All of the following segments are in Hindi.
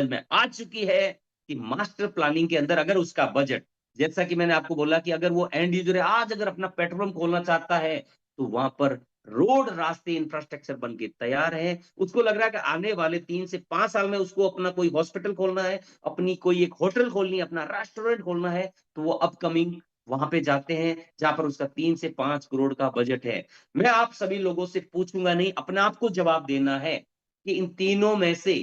में आ चुकी है कि मास्टर प्लानिंग के अंदर अगर उसका बजट, जैसा कि मैंने आपको बोला कि अगर वो एंड यूजर है, आज अगर अपना पेट्रोल पंप खोलना चाहता है, तो वहां पर रोड, रास्ते, इंफ्रास्ट्रक्चर बन के तैयार है। उसको लग रहा है कि आने वाले 3 से 5 साल में उसको अपना कोई हॉस्पिटल खोलना है, अपनी कोई एक होटल खोलनी है, अपना रेस्टोरेंट खोलना है, तो वो अपकमिंग वहां पे जाते हैं, जहां पर उसका 3 से 5 करोड़ का बजट है। मैं आप सभी लोगों से पूछूंगा नहीं, अपने आप को जवाब देना है कि इन तीनों में से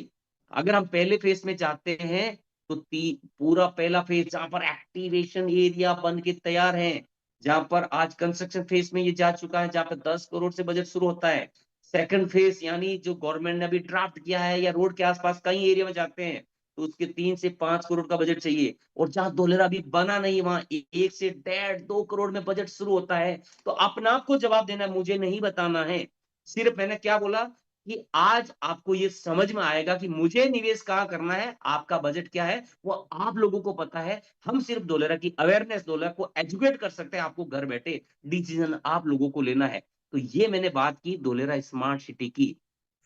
अगर हम पहले फेज में जाते हैं, तो पूरा पहला फेज जहां पर एक्टिवेशन एरिया बन के तैयार है, जहां पर आज कंस्ट्रक्शन फेज में ये जा चुका है, जहां पर 10 करोड़ से बजट शुरू होता है। सेकंड फेज यानी जो गवर्नमेंट ने अभी ड्राफ्ट किया है, या रोड के आसपास कई एरिया में जाते हैं, तो उसके 3 से 5 करोड़ का बजट चाहिए। और जहां धोलेरा अभी बना नहीं, वहां 1 से 1.5 2 करोड़ में बजट शुरू होता है। तो अपने आप को जवाब देना है, मुझे नहीं बताना है। सिर्फ मैंने क्या बोला कि आज आपको ये समझ में आएगा कि मुझे निवेश कहाँ करना है, आपका बजट क्या है, वो आप लोगों को पता है। हम सिर्फ डॉलर की अवेयरनेस, डॉलर को एजुकेट कर सकते हैं, आपको घर बैठे डिसीजन आप लोगों को लेना है। तो ये मैंने बात की डोलेरा स्मार्ट सिटी की।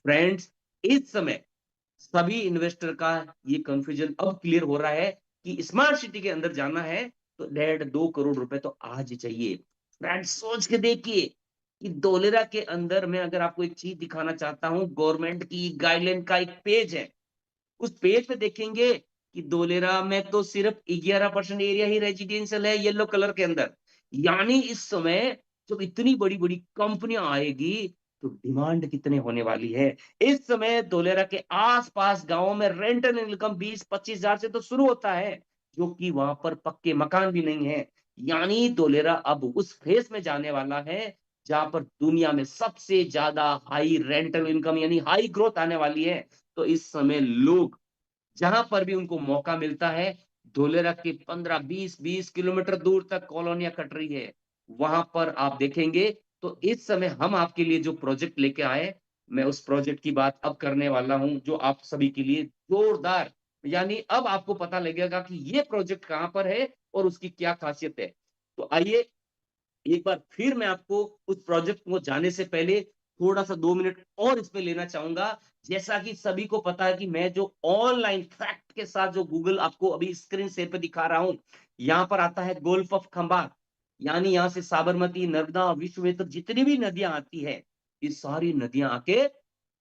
फ्रेंड्स, इस समय सभी इन्वेस्टर का ये कंफ्यूजन अब क्लियर हो रहा है कि स्मार्ट सिटी के अंदर जाना है, तो 1.5 2 करोड़ रुपए तो आज ही चाहिए। फ्रेंड्स, सोच के देखिए कि डोलेरा के अंदर मैं अगर आपको एक चीज दिखाना चाहता हूं, गवर्नमेंट की गाइडलाइन का एक पेज है। उस पेज पे देखेंगे कि धोलेरा में तो सिर्फ 11% एरिया ही रेजिडेंशियल है, येलो कलर के अंदर। यानी इस समय जब इतनी बड़ी बड़ी कंपनियां आएगी, तो डिमांड कितने होने वाली है। इस समय धोलेरा के आसपास गांवों में रेंटल इनकम 20-25 हजार से तो शुरू होता है, जो कि वहां पर पक्के मकान भी नहीं है। यानी धोलेरा अब उस फेज में जाने वाला है, जहां पर दुनिया में सबसे ज्यादा हाई रेंटल इनकम यानी हाई ग्रोथ आने वाली है। तो इस समय लोग जहां पर भी उनको मौका मिलता है, धोलेरा के 15-20 किलोमीटर दूर तक कॉलोनियां कट रही है, वहां पर आप देखेंगे। तो इस समय हम आपके लिए जो प्रोजेक्ट लेके आए, मैं उस प्रोजेक्ट की बात अब करने वाला हूं, जो आप सभी के लिए जोरदार, यानी अब आपको पता लगेगा कि ये प्रोजेक्ट कहां पर है और उसकी क्या खासियत है। तो आइए, एक बार फिर मैं आपको उस प्रोजेक्ट को जाने से पहले थोड़ा सा 2 मिनट और इसमें लेना चाहूंगा। जैसा कि सभी को पता है कि मैं जो ऑनलाइन फैक्ट के साथ जो गूगल आपको अभी स्क्रीन शेयर पे दिखा रहा हूं, यहाँ पर आता है गोल्फ ऑफ खंबात। यानी यहाँ से साबरमती, नर्मदा, विश्ववेत जितनी भी नदियां आती है, ये सारी नदियां आके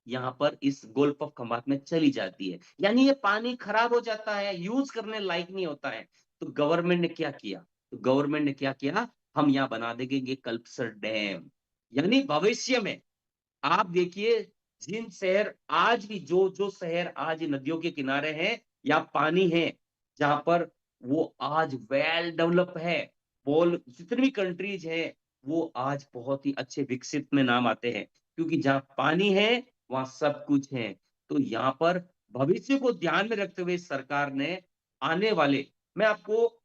यहाँ पर इस गोल्फ ऑफ खंबात में चली जाती है। यानी ये पानी खराब हो जाता है, यूज करने लायक नहीं होता है। तो गवर्नमेंट ने क्या किया, हम यहाँ बना देंगे ये कल्पसर डैम। यानी भविष्य में आप देखिए, जिन शहर आज भी, जो जो शहर आज नदियों के किनारे हैं या पानी है, जहां पर वो आज वेल डेवलप है, बोल जितनी भी कंट्रीज है, वो आज बहुत ही अच्छे विकसित में नाम आते हैं, क्योंकि जहां पानी है वहां सब कुछ है। तो यहाँ पर भविष्य को ध्यान में रखते हुए सरकार ने आने वाले, मैं आपको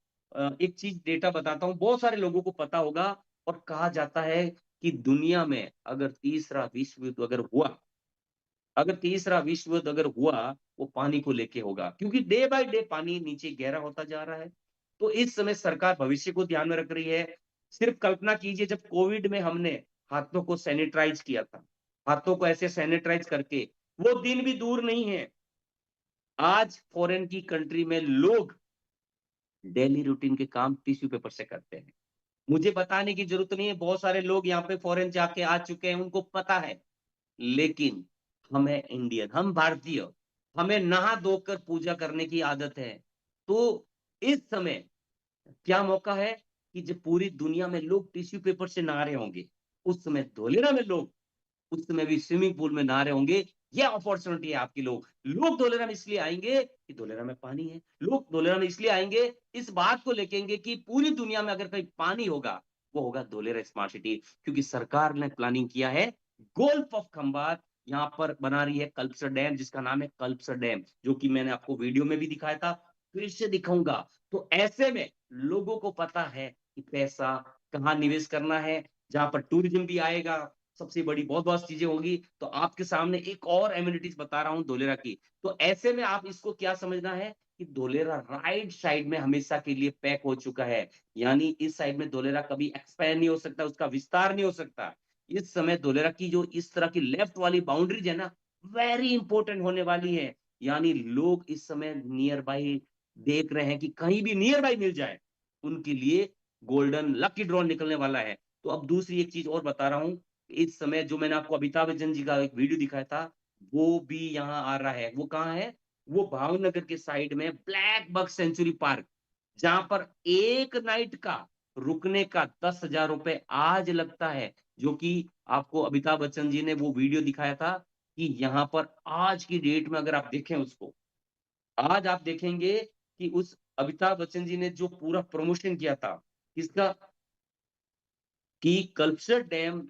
एक चीज डेटा बताता हूँ, बहुत सारे लोगों को पता होगा। और कहा जाता है कि दुनिया में अगर तीसरा विश्व युद्ध अगर हुआ, वो पानी को लेके होगा, क्योंकि डे बाय डे पानी नीचे गहरा होता जा रहा है। तो इस समय सरकार भविष्य को ध्यान में रख रही है। सिर्फ कल्पना कीजिए, जब कोविड में हमने हाथों को सैनिटाइज किया था, हाथों को ऐसे सैनिटाइज करके, वो दिन भी दूर नहीं है। आज फॉरेन की कंट्री में लोग डेली रूटीन के काम टिश्यू पेपर से करते हैं। मुझे बताने की जरूरत नहीं है, बहुत सारे लोग यहाँ पे फॉरेन जाके आ चुके हैं, उनको पता है। लेकिन हम है इंडियन, हम भारतीय, हमें नहा धोकर पूजा करने की आदत है। तो इस समय क्या मौका है कि जब पूरी दुनिया में लोग टिश्यू पेपर से नहा रहे होंगे, उस समय धोलेरा में लोग उस समय भी स्विमिंग पूल में नहा रहे होंगे। ये अपॉर्चुनिटी है आपकी। लोग धोलेरा में इसलिए आएंगे कि धोलेरा में पानी है। लोग धोलेरा में इसलिए आएंगे, इस बात को लेकेंगे कि पूरी दुनिया में अगर कहीं पानी होगा, वो होगा धोलेरा स्मार्ट सिटी, क्योंकि सरकार ने प्लानिंग किया है। गोल्फ ऑफ खंबात यहाँ पर बना रही है कल्पसर डैम, जिसका नाम है कल्पसर डैम, जो कि मैंने आपको वीडियो में भी दिखाया था, फिर से दिखाऊंगा। तो ऐसे में लोगों को पता है कि पैसा कहाँ निवेश करना है, जहां पर टूरिज्म भी आएगा, सबसे बड़ी बहुत बहुत चीजें होगी। तो आपके सामने एक और एम्यूनिटीज बता रहा हूं धोलेरा की। तो ऐसे में आप इसको क्या समझना है कि धोलेरा राइट साइड में हमेशा के लिए पैक हो चुका है। यानी इस साइड में धोलेरा कभी एक्सपैंड नहीं हो सकता, उसका विस्तार नहीं हो सकता। इस समय धोलेरा की जो इस तरह की लेफ्ट वाली बाउंड्रीज है ना, वेरी इंपॉर्टेंट होने वाली है। यानी लोग इस समय नियर बाई देख रहे हैं कि कहीं भी नियर बाई मिल जाए, उनके लिए गोल्डन लकी ड्रॉ निकलने वाला है। तो अब दूसरी एक चीज़ और बता रहा हूँ, इस समय जो मैंने आपको अमिताभ बच्चन जी का एक वीडियो दिखाया था, वो भी यहाँ आ रहा है। वो कहाँ है? वो भावनगर के साइड में ब्लैक बक सेंचुरी पार्क, जहाँ पर एक नाइट का रुकने का 10,000 रुपए आज लगता है, जो कि आपको अमिताभ बच्चन जी ने वो वीडियो दिखाया था कि यहाँ पर आज की डेट में अगर आप देखें उसको, आज आप देखेंगे कि उस अमिताभ बच्चन जी ने जो पूरा प्रमोशन किया था, किसका? कि कल्पसर डैम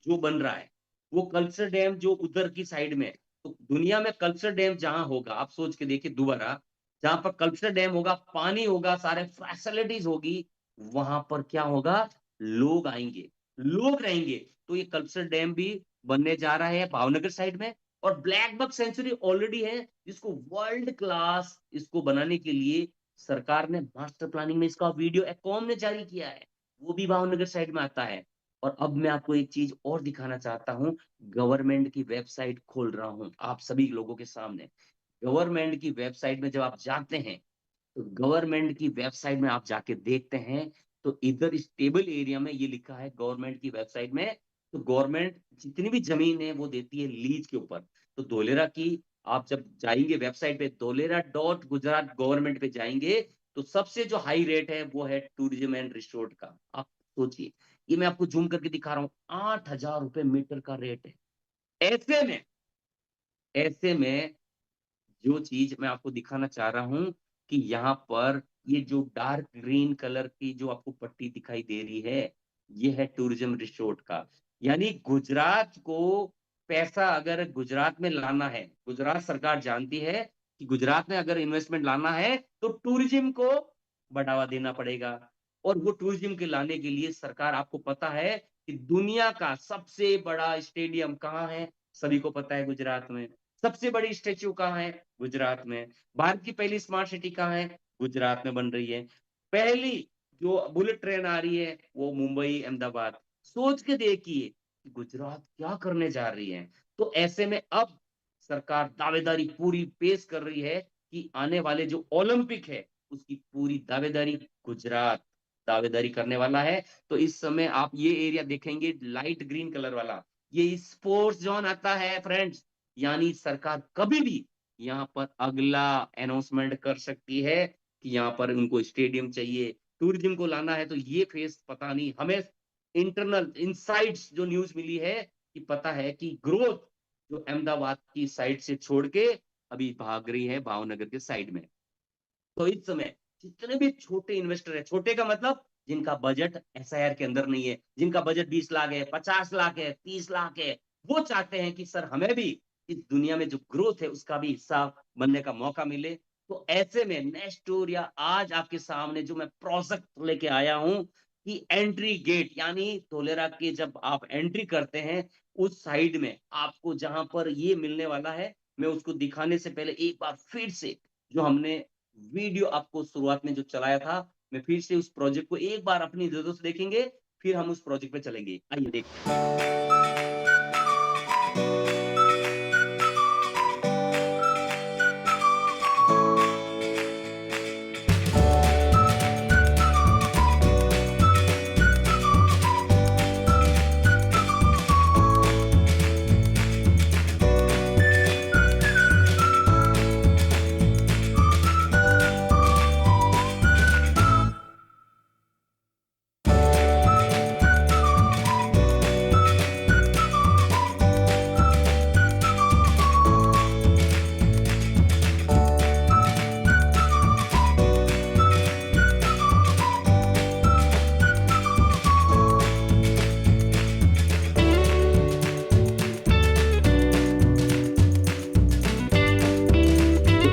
जो बन रहा है, वो कल्पसर डैम जो उधर की साइड में है, तो दुनिया में कल्पसर डैम जहाँ होगा, आप सोच के देखिए दोबारा, जहाँ पर कल्पसर डैम होगा, पानी होगा, सारे फैसिलिटीज़ होगी, वहाँ पर क्या होगा? लोग आएँगे, लोग रहेंगे। तो ये कल्पसर डैम भी बनने जा रहा है भावनगर साइड में, और ब्लैक बक सेंचुरी ऑलरेडी है, जिसको वर्ल्ड क्लास इसको बनाने के लिए सरकार ने मास्टर प्लानिंग में इसका वीडियो एकॉम ने जारी किया है, वो भी भावनगर साइड में आता है। और अब मैं आपको एक चीज़ और दिखाना चाहता हूँ, गवर्नमेंट की वेबसाइट खोल रहा हूँ आप सभी लोगों के सामने। गवर्नमेंट की वेबसाइट में जब आप जाते हैं, तो गवर्नमेंट की वेबसाइट में आप जाके देखते हैं, तो इधर इस टेबल एरिया में ये लिखा है गवर्नमेंट की वेबसाइट में, तो गवर्नमेंट जितनी भी ज़मीन है वो देती है लीज़ के ऊपर। तो धोलेरा की आप जब जाएँगे वेबसाइट पे धोलेरा डॉट गुजरात गवर्नमेंट पे जाएँगे, तो सबसे जो हाई रेट है वो है टूरिज्म एंड रिसोर्ट का। आप सोचिए, ये मैं आपको ज़ूम करके दिखा रहा हूँ, 8,000 रुपए मीटर का रेट है। ऐसे में ऐसे में जो चीज़ मैं आपको दिखाना चाह रहा हूँ कि यहाँ पर ये जो डार्क ग्रीन कलर की जो आपको पट्टी दिखाई दे रही है, ये है टूरिज्म रिसोर्ट का। यानी गुजरात को पैसा अगर गुजरात में लाना है, गुजरात सरकार जानती है कि गुजरात में अगर इन्वेस्टमेंट लाना है, तो टूरिज्म को बढ़ावा देना पड़ेगा। और वो टूरिज्म के लाने के लिए सरकार आपको पता है कि दुनिया का सबसे बड़ा स्टेडियम कहाँ है? सभी को पता है गुजरात में। सबसे बड़ी स्टैच्यू कहाँ है? गुजरात में। भारत की पहली स्मार्ट सिटी कहाँ है? गुजरात में बन रही है। पहली जो बुलेट ट्रेन आ रही है, वो मुंबई, अहमदाबाद। सोच के देखिए कि गुजरात क्या करने जा रही है। तो ऐसे में अब सरकार दावेदारी पूरी पेश कर रही है कि आने वाले जो ओलंपिक है, उसकी पूरी दावेदारी गुजरात दावेदारी करने वाला है। तो इस समय आप ये एरिया देखेंगे लाइट ग्रीन कलर वाला, ये स्पोर्ट्स जोन आता है फ्रेंड्स। यानी सरकार कभी भी यहाँ पर अगला अनाउंसमेंट कर सकती है कि यहाँ पर उनको स्टेडियम चाहिए, टूरिज्म को लाना है। तो ये फेस पता नहीं, हमें इंटरनल इनसाइट्स जो न्यूज़ मिली है कि पता है कि ग्रोथ जो अहमदाबाद की साइड से छोड़ के अभी भाग रही है भावनगर के साइड में। तो इस समय जितने भी छोटे इन्वेस्टर है, छोटे का मतलब जिनका बजट एसआईआर के अंदर नहीं है, जिनका बजट 20 लाख है, 50 लाख है, 30 लाख है, वो चाहते हैं कि सर हमें भी इस दुनिया में जो ग्रोथ है उसका भी हिस्सा बनने का मौका मिले। तो ऐसे में नेक्स्ट टूर या आज आपके सामने जो मैं प्रोजेक्ट लेके आया हूं कि एंट्री गेट, यानी धोलेरा के जब आप एंट्री करते हैं, उस साइड में आपको जहां पर ये मिलने वाला है, मैं उसको दिखाने से पहले एक बार फिर से जो हमने वीडियो आपको शुरुआत में जो चलाया था, मैं फिर से उस प्रोजेक्ट को एक बार अपनी नज़रों से देखेंगे, फिर हम उस प्रोजेक्ट पे चलेंगे। आइए देखते हैं।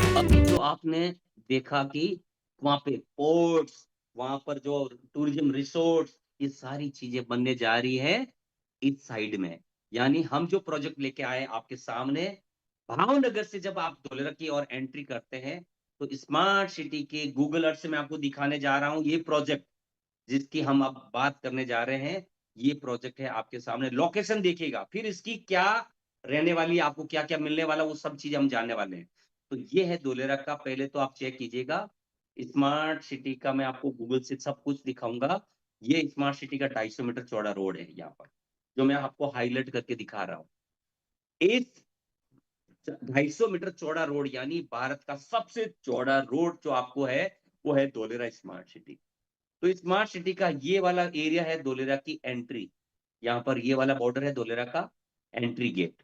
तो अभी जो आपने देखा कि वहाँ पे पोर्ट्स, वहाँ पर जो टूरिज्म रिसोर्ट्स, ये सारी चीज़ें बनने जा रही है इस साइड में। यानी हम जो प्रोजेक्ट लेके आए आपके सामने, भावनगर से जब आप धोलेरा की ओर एंट्री करते हैं, तो स्मार्ट सिटी के गूगल अर्थ से मैं आपको दिखाने जा रहा हूँ ये प्रोजेक्ट, जिसकी हम अब बात करने जा रहे हैं। ये प्रोजेक्ट है आपके सामने, लोकेशन देखिएगा, फिर इसकी क्या रहने वाली है, आपको क्या-क्या मिलने वाला है, वो सब चीज़ें हम जानने वाले हैं। तो ये है धोलेरा का। पहले तो आप चेक कीजिएगा, स्मार्ट सिटी का मैं आपको गूगल से सब कुछ दिखाऊँगा। ये स्मार्ट सिटी का 250 मीटर चौड़ा रोड है यहाँ पर, जो मैं आपको हाइलाइट करके दिखा रहा हूँ। इस 250 मीटर चौड़ा रोड यानी भारत का सबसे चौड़ा रोड जो आपको है, वो है धोलेरा स्मार्ट सिटी। तो स्मार्ट सिटी का ये वाला एरिया है धोलेरा की एंट्री। यहाँ पर ये वाला बॉर्डर है धोलेरा का एंट्री गेट।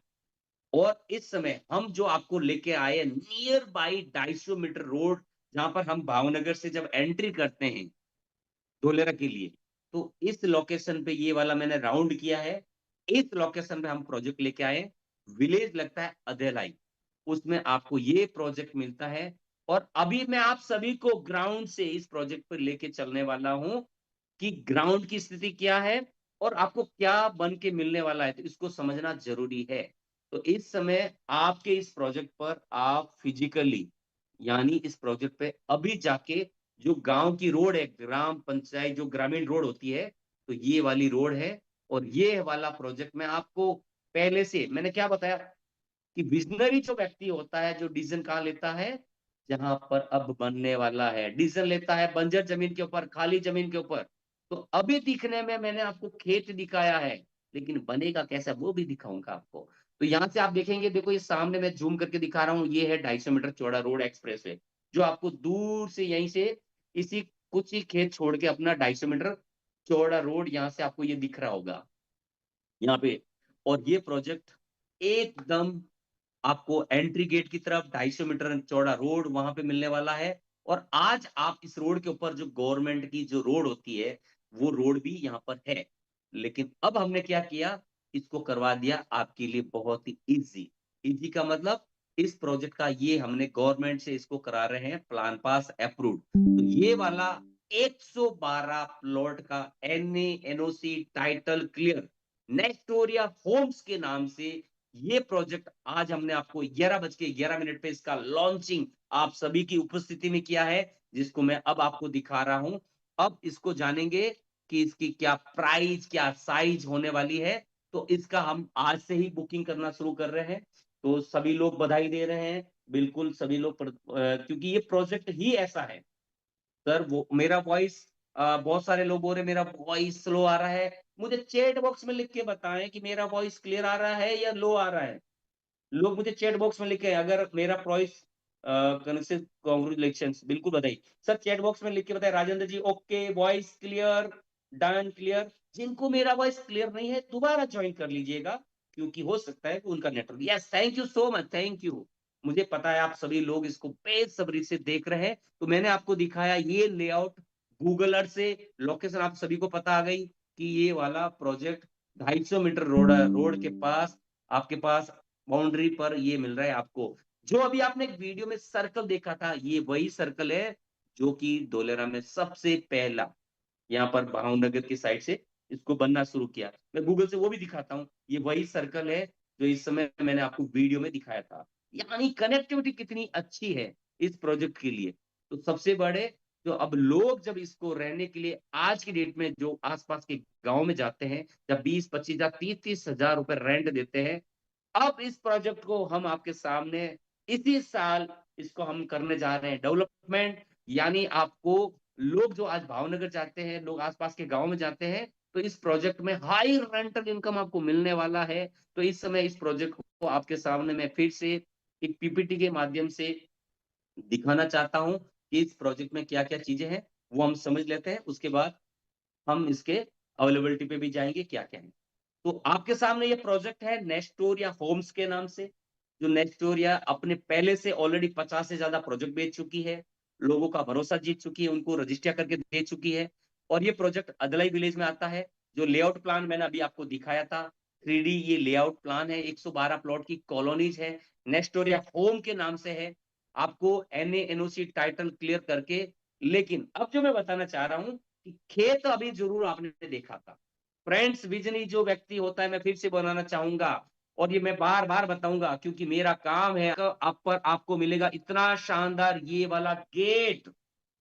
और इस समय हम जो आपको लेके आए नियर बाई 250 मीटर रोड, जहां पर हम भावनगर से जब एंट्री करते हैं धोलेरा के लिए, तो इस लोकेशन पे ये वाला मैंने राउंड किया है। इस लोकेशन पे हम प्रोजेक्ट लेके आए। विलेज लगता है अधेलाई, उसमें आपको ये प्रोजेक्ट मिलता है। और अभी मैं आप सभी को ग्राउंड से इस प्रोजेक्ट पर लेके चलने वाला हूं कि ग्राउंड की स्थिति क्या है और आपको क्या बन के मिलने वाला है, तो इसको समझना जरूरी है। तो इस समय आपके इस प्रोजेक्ट पर आप फिजिकली, यानी इस प्रोजेक्ट पे अभी जाके जो गांव की रोड है, ग्राम पंचायत जो ग्रामीण रोड होती है, तो ये वाली रोड है। और ये वाला प्रोजेक्ट मैं आपको पहले से मैंने क्या बताया कि विजनरी जो व्यक्ति होता है, जो डिसीजन कहाँ लेता है, जहां पर अब बनने वाला है, डिसीजन लेता है बंजर जमीन के ऊपर, खाली जमीन के ऊपर। तो अभी दिखने में मैंने आपको खेत दिखाया है, लेकिन बनेगा कैसा वो भी दिखाऊंगा आपको। तो यहाँ से आप देखेंगे, देखो ये सामने मैं जूम करके दिखा रहा हूँ, ये है 250 मीटर चौड़ा रोड एक्सप्रेस वे, जो आपको दूर से यहीं से इसी कुछ ही खेत छोड़ के अपना 250 मीटर चौड़ा रोड यहाँ से आपको ये दिख रहा होगा यहाँ पे। और ये प्रोजेक्ट एकदम आपको एंट्री गेट की तरफ 250 मीटर चौड़ा रोड वहां पे मिलने वाला है। और आज आप इस रोड के ऊपर जो गवर्नमेंट की जो रोड होती है, वो रोड भी यहाँ पर है। लेकिन अब हमने क्या किया, इसको करवा दिया आपके लिए बहुत ही इजी। इजी का मतलब, इस प्रोजेक्ट का ये हमने गवर्नमेंट से इसको करा रहे हैं प्लान पास अप्रूव्ड। तो ये वाला 112 प्लॉट का NA NOC title clear Nectoria Homes के नाम से ये प्रोजेक्ट आज हमने आपको 11:11 पे इसका लॉन्चिंग आप सभी की उपस्थिति में किया है, जिसको मैं अब आपको दिखा रहा हूं। अब इसको जानेंगे कि इसकी क्या प्राइस, क्या साइज होने वाली है। तो इसका हम आज से ही बुकिंग करना शुरू कर रहे हैं। तो सभी लोग बधाई दे रहे हैं, बिल्कुल सभी लोग क्योंकि ये प्रोजेक्ट ही ऐसा है। सर वो मेरा वॉइस, बहुत सारे लोग बोल रहे मेरा वॉइस स्लो आ रहा है। मुझे चैट बॉक्स में लिख के बताएं कि मेरा वॉइस क्लियर आ रहा है या लो आ रहा है। लोग मुझे चैट बॉक्स में लिखे, अगर मेरा वॉइस कनेक्शन, कांग्रेचुलेशन, बिल्कुल बताइए सर, चैट बॉक्स में लिख के बताइए Rajendra ji okay, voice clear, done clear. जिनको मेरा वॉइस क्लियर नहीं है दोबारा ज्वाइन कर लीजिएगा, क्योंकि हो सकता है कि उनका network. Yes, thank you so much, thank you. मुझे पता है आप सभी लोग इसको बेसब्री से देख रहे हैं। तो मैंने आपको दिखाया ये लेआउट गूगल अर्थ से, लोकेशन आप सभी को पता आ गई कि ये वाला प्रोजेक्ट 250 मीटर रोड के पास आपके पास बाउंड्री पर ये मिल रहा है आपको। जो अभी आपने एक वीडियो में सर्कल देखा था, ये वही सर्कल है जो कि धोलेरा में सबसे पहला यहाँ पर भावनगर की साइड से इसको बनना शुरू किया। मैं गूगल से वो भी दिखाता हूँ, ये वही सर्कल है जो इस समय मैंने आपको वीडियो में दिखाया था। यानी कनेक्टिविटी कितनी अच्छी है इस प्रोजेक्ट के लिए। तो सबसे बड़े, जो अब लोग जब इसको रहने के लिए आज की डेट में जो आसपास के गांव में जाते हैं, जब 20-25 या 30-30 हजार रुपए रेंट देते हैं, अब इस प्रोजेक्ट को हम आपके सामने इसी साल इसको हम करने जा रहे हैं डेवलपमेंट। यानी आपको लोग जो आज भावनगर जाते हैं, लोग आसपास के गांव में जाते हैं, तो इस प्रोजेक्ट में हाई रेंटल इनकम आपको मिलने वाला है। तो इस समय इस प्रोजेक्ट को आपके सामने मैं फिर से एक पीपीटी के माध्यम से दिखाना चाहता हूं कि इस प्रोजेक्ट में क्या क्या चीजें हैं, वो हम समझ लेते हैं। उसके बाद हम इसके अवेलेबिलिटी पे भी जाएंगे क्या क्या है। तो आपके सामने ये प्रोजेक्ट है नेस्टोरिया होम्स के नाम से, जो नेस्टोरिया अपने पहले से ऑलरेडी 50 से ज्यादा प्रोजेक्ट बेच चुकी है, लोगों का भरोसा जीत चुकी है, उनको रजिस्टर करके दे चुकी है। और ये प्रोजेक्ट अदलाई विलेज में आता है। जो लेआउट प्लान मैंने अभी आपको दिखाया था, 3D ये लेआउट प्लान है, 112 प्लॉट की कॉलोनीज है, नेस्टोरिया होम के नाम से है। आपको एनए एनओसी टाइटल क्लियर करके, लेकिन अब जो मैं बताना चाह रहा हूं कि खेत अभी जरूर आपने देखा था। फ्रेंड्स, विजनी जो व्यक्ति होता है, मैं फिर से बनाना चाहूंगा और ये मैं बार बार बताऊंगा क्योंकि मेरा काम है। आप पर आपको मिलेगा इतना शानदार ये वाला गेट,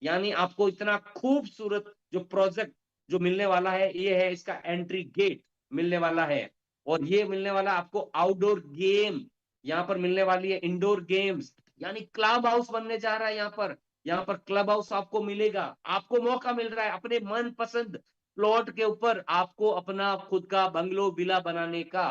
यानी आपको इतना खूबसूरत जो प्रोजेक्ट जो मिलने वाला है, ये है इसका एंट्री गेट मिलने वाला है। और ये मिलने वाला आपको आउटडोर गेम, यहाँ पर मिलने वाली है इंडोर गेम्स, यानी क्लब हाउस बनने जा रहा है यहाँ पर क्लब हाउस आपको मिलेगा, आपको मौका मिल रहा है अपने मनपसंद प्लॉट के ऊपर आपको अपना खुद का बंगलो विला बनाने का।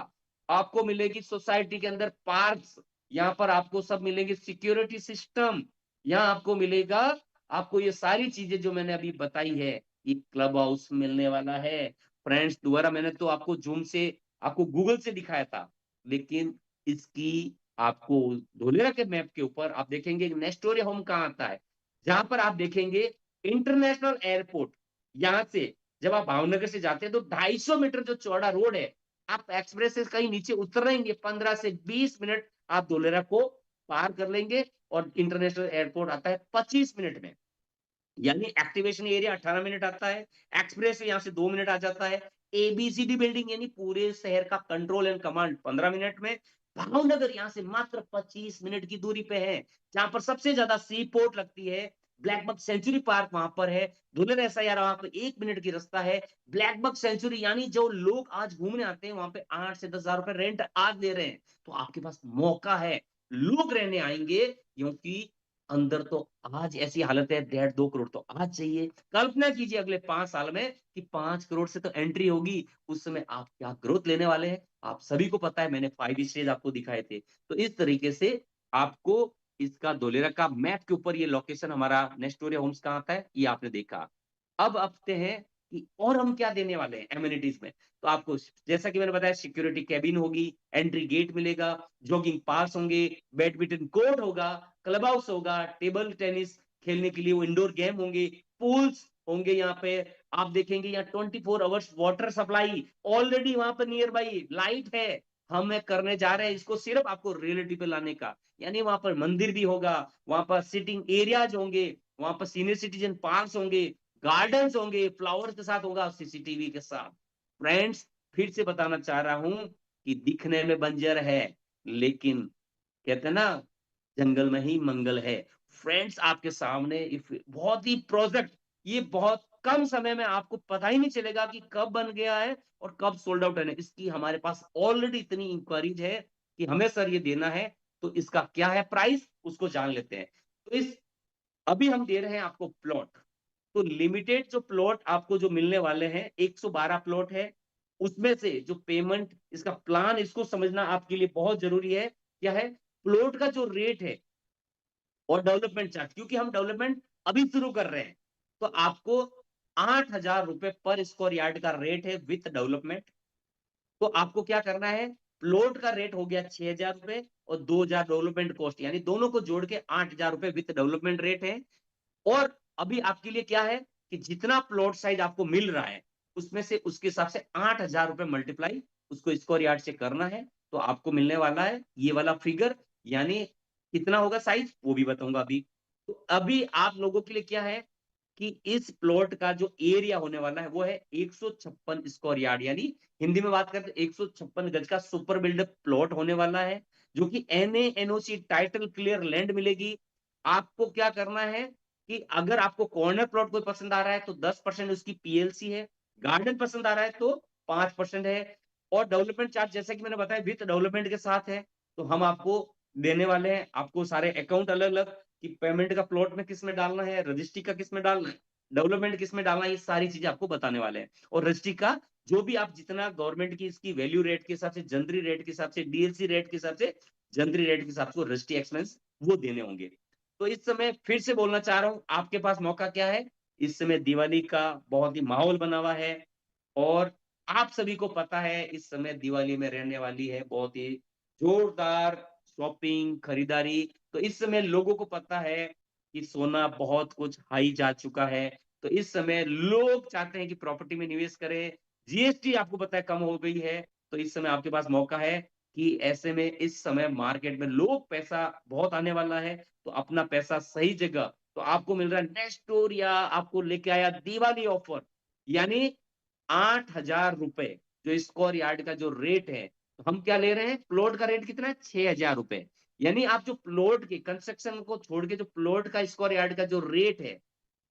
आपको मिलेगी सोसाइटी के अंदर पार्क्स, यहाँ पर आपको सब मिलेंगे, सिक्योरिटी सिस्टम यहाँ आपको मिलेगा। आपको ये सारी चीजें जो मैंने अभी बताई है, ये क्लब हाउस मिलने वाला है। फ्रेंड्स, दोबारा मैंने तो आपको जूम से, आपको गूगल से दिखाया था, लेकिन इसकी आपको धोलेरा के मैप के ऊपर आप देखेंगे नेस्टोरिया होम कहाँ आता है, जहां पर आप देखेंगे इंटरनेशनल एयरपोर्ट। यहां से जब आप भावनगर से जाते हैं तो 250 मीटर जो चौड़ा रोड है, आप एक्सप्रेस से कहीं नीचे उतरेंगे 15 से 20 मिनट आप धोलेरा को पार कर लेंगे, और इंटरनेशनल एयरपोर्ट आता है 25 मिनट में। यानी एक्टिवेशन एरिया 18 मिनट आता है, एक्सप्रेस यहाँ से 2 मिनट आ जाता है, एबीसीडी बिल्डिंग यानी पूरे शहर का कंट्रोल एंड कमांड 15 मिनट में। भावनगर यहाँ से मात्र 25 मिनट की दूरी पे है, जहां पर सबसे ज्यादा सी पोर्ट लगती है। ब्लैक बक सेंचुरी पार्क वहां पर है, धुलर ऐसा यार वहां पर 1 मिनट की रास्ता है। ब्लैक बक सेंचुरी यानी जो लोग आज घूमने आते हैं वहां पे 8 से 10 हजार रुपए रेंट आज ले रहे हैं, तो आपके पास मौका है, लोग रहने आएंगे, क्योंकि अंदर तो आज ऐसी हालत है, 1.5-2 करोड़ तो आज चाहिए। कल्पना कीजिए अगले 5 साल में कि 5 करोड़ से तो एंट्री होगी, उस समय आप क्या ग्रोथ लेने वाले हैं, आप सभी को पता है, मैंने 5 स्टेज आपको दिखाए थे। तो इस तरीके से आपको इसका धोलेरा का मैप के ऊपर ये लोकेशन हमारा नेस्टोरिया होम्स कहाँ आता है, ये आपने देखा। अब आते हैं कि और हम क्या देने वाले हैं एमिनिटीज में। तो आपको जैसा कि मैंने बताया, सिक्योरिटी कैबिन होगी, एंट्री गेट मिलेगा, जॉगिंग पार्क्स होंगे, बैडमिंटन कोर्ट होगा, क्लब हाउस होगा, टेबल टेनिस खेलने के लिए वो इंडोर गेम होंगे, पूल्स होंगे यहाँ पे। आप देखेंगे यहाँ 24 आवर्स वाटर सप्लाई ऑलरेडी वहां पर नियर बाई लाइट है। हम करने जा रहे हैं इसको सिर्फ आपको रियलिटी पे लाने का, यानी वहां पर मंदिर भी होगा, वहां पर सिटिंग एरियाज होंगे, वहां पर सीनियर सिटीजन पार्क्स होंगे, गार्डन्स होंगे, फ्लावर्स के साथ होगा, सीसीटीवी के साथ। फ्रेंड्स, फिर से बताना चाह रहा हूं कि दिखने में बंजर है, लेकिन कहते हैं ना, जंगल में ही मंगल है। फ्रेंड्स, आपके सामने बहुत ही प्रोजेक्ट, ये बहुत कम समय में आपको पता ही नहीं चलेगा कि कब बन गया है और कब सोल्ड आउट है। इसकी हमारे पास ऑलरेडी इतनी इंक्वायरीज है कि हमें सर ये देना है, तो इसका क्या है प्राइस, उसको जान लेते हैं। तो इस अभी हम दे रहे हैं आपको प्लॉट, तो लिमिटेड जो प्लॉट आपको जो मिलने वाले हैं 112 प्लॉट है। उसमें से जो पेमेंट, इसका प्लान, इसको समझना आपके लिए बहुत जरूरी है। क्या है प्लॉट का जो रेट है और डेवलपमेंट चार्ज, क्योंकि हम डेवलपमेंट अभी शुरू कर रहे हैं, तो आपको 8,000 रुपए पर स्क्वायर यार्ड का रेट है विथ डेवलपमेंट। तो आपको क्या करना है, प्लॉट का रेट हो गया 6,000 रुपए और 2,000 डेवलपमेंट कॉस्ट, यानी दोनों को जोड़ के 8,000 रुपए विथ डेवलपमेंट रेट है। और अभी आपके लिए क्या है कि जितना प्लॉट साइज आपको मिल रहा है, उसमें से उसके हिसाब से 8,000 रुपए मल्टीप्लाई उसको स्क्वायर यार्ड से करना है, तो आपको मिलने वाला है ये वाला फिगर। यानी कितना होगा साइज वो भी बताऊंगा अभी। तो अभी आप लोगों के लिए क्या है कि इस प्लॉट का जो एरिया होने वाला है वो है 156 स्क्वायर यार्ड, यानी हिंदी में बात करते 156 गज का सुपर बिल्डअप प्लॉट होने वाला है, जो कि NA NOC title clear land मिलेगी। आपको क्या करना है कि अगर आपको कॉर्नर प्लॉट कोई पसंद आ रहा है तो 10% उसकी पीएलसी है, गार्डन पसंद आ रहा है तो 5% है, और डेवलपमेंट चार्ज जैसा कि मैंने बताया विथ डेवलपमेंट के साथ है। तो हम आपको देने वाले हैं, आपको सारे अकाउंट अलग अलग कि पेमेंट का प्लॉट में किस में डालना है, रजिस्ट्री का किस में डालना है, डेवलपमेंट किस में डालना है, ये सारी चीजें आपको बताने वाले हैं। और रजिस्ट्री का जो भी आप जितना गवर्नमेंट की इसकी वैल्यू रेट के हिसाब से, जनरल रेट के हिसाब से, डीएलसी रेट के हिसाब से, जनरल रेट के हिसाब से रजिस्ट्री एक्सपेंस वो देने होंगे। तो इस समय फिर से बोलना चाह रहा हूं, आपके पास मौका क्या है, इस समय दिवाली का बहुत ही माहौल बना हुआ है, और आप सभी को पता है इस समय दिवाली में रहने वाली है बहुत ही जोरदार शॉपिंग खरीदारी। तो इस समय लोगों को पता है कि सोना बहुत कुछ हाई जा चुका है, तो इस समय लोग चाहते हैं कि प्रॉपर्टी में निवेश करें। जीएसटी आपको पता है कम हो गई है, तो इस समय आपके पास मौका है कि ऐसे में इस समय मार्केट में लोग पैसा बहुत आने वाला है, तो अपना पैसा सही जगह। तो आपको मिल रहा है नेस्टोरिया आपको लेके आया दिवाली ऑफर, यानी 8,000 रुपए जो स्क्वायर यार्ड का जो रेट है। तो हम क्या ले रहे हैं, प्लॉट का रेट कितना है 6,000 रुपए, यानी आप जो प्लॉट के कंस्ट्रक्शन को छोड़ के जो प्लॉट का स्क्वायर यार्ड का जो रेट है,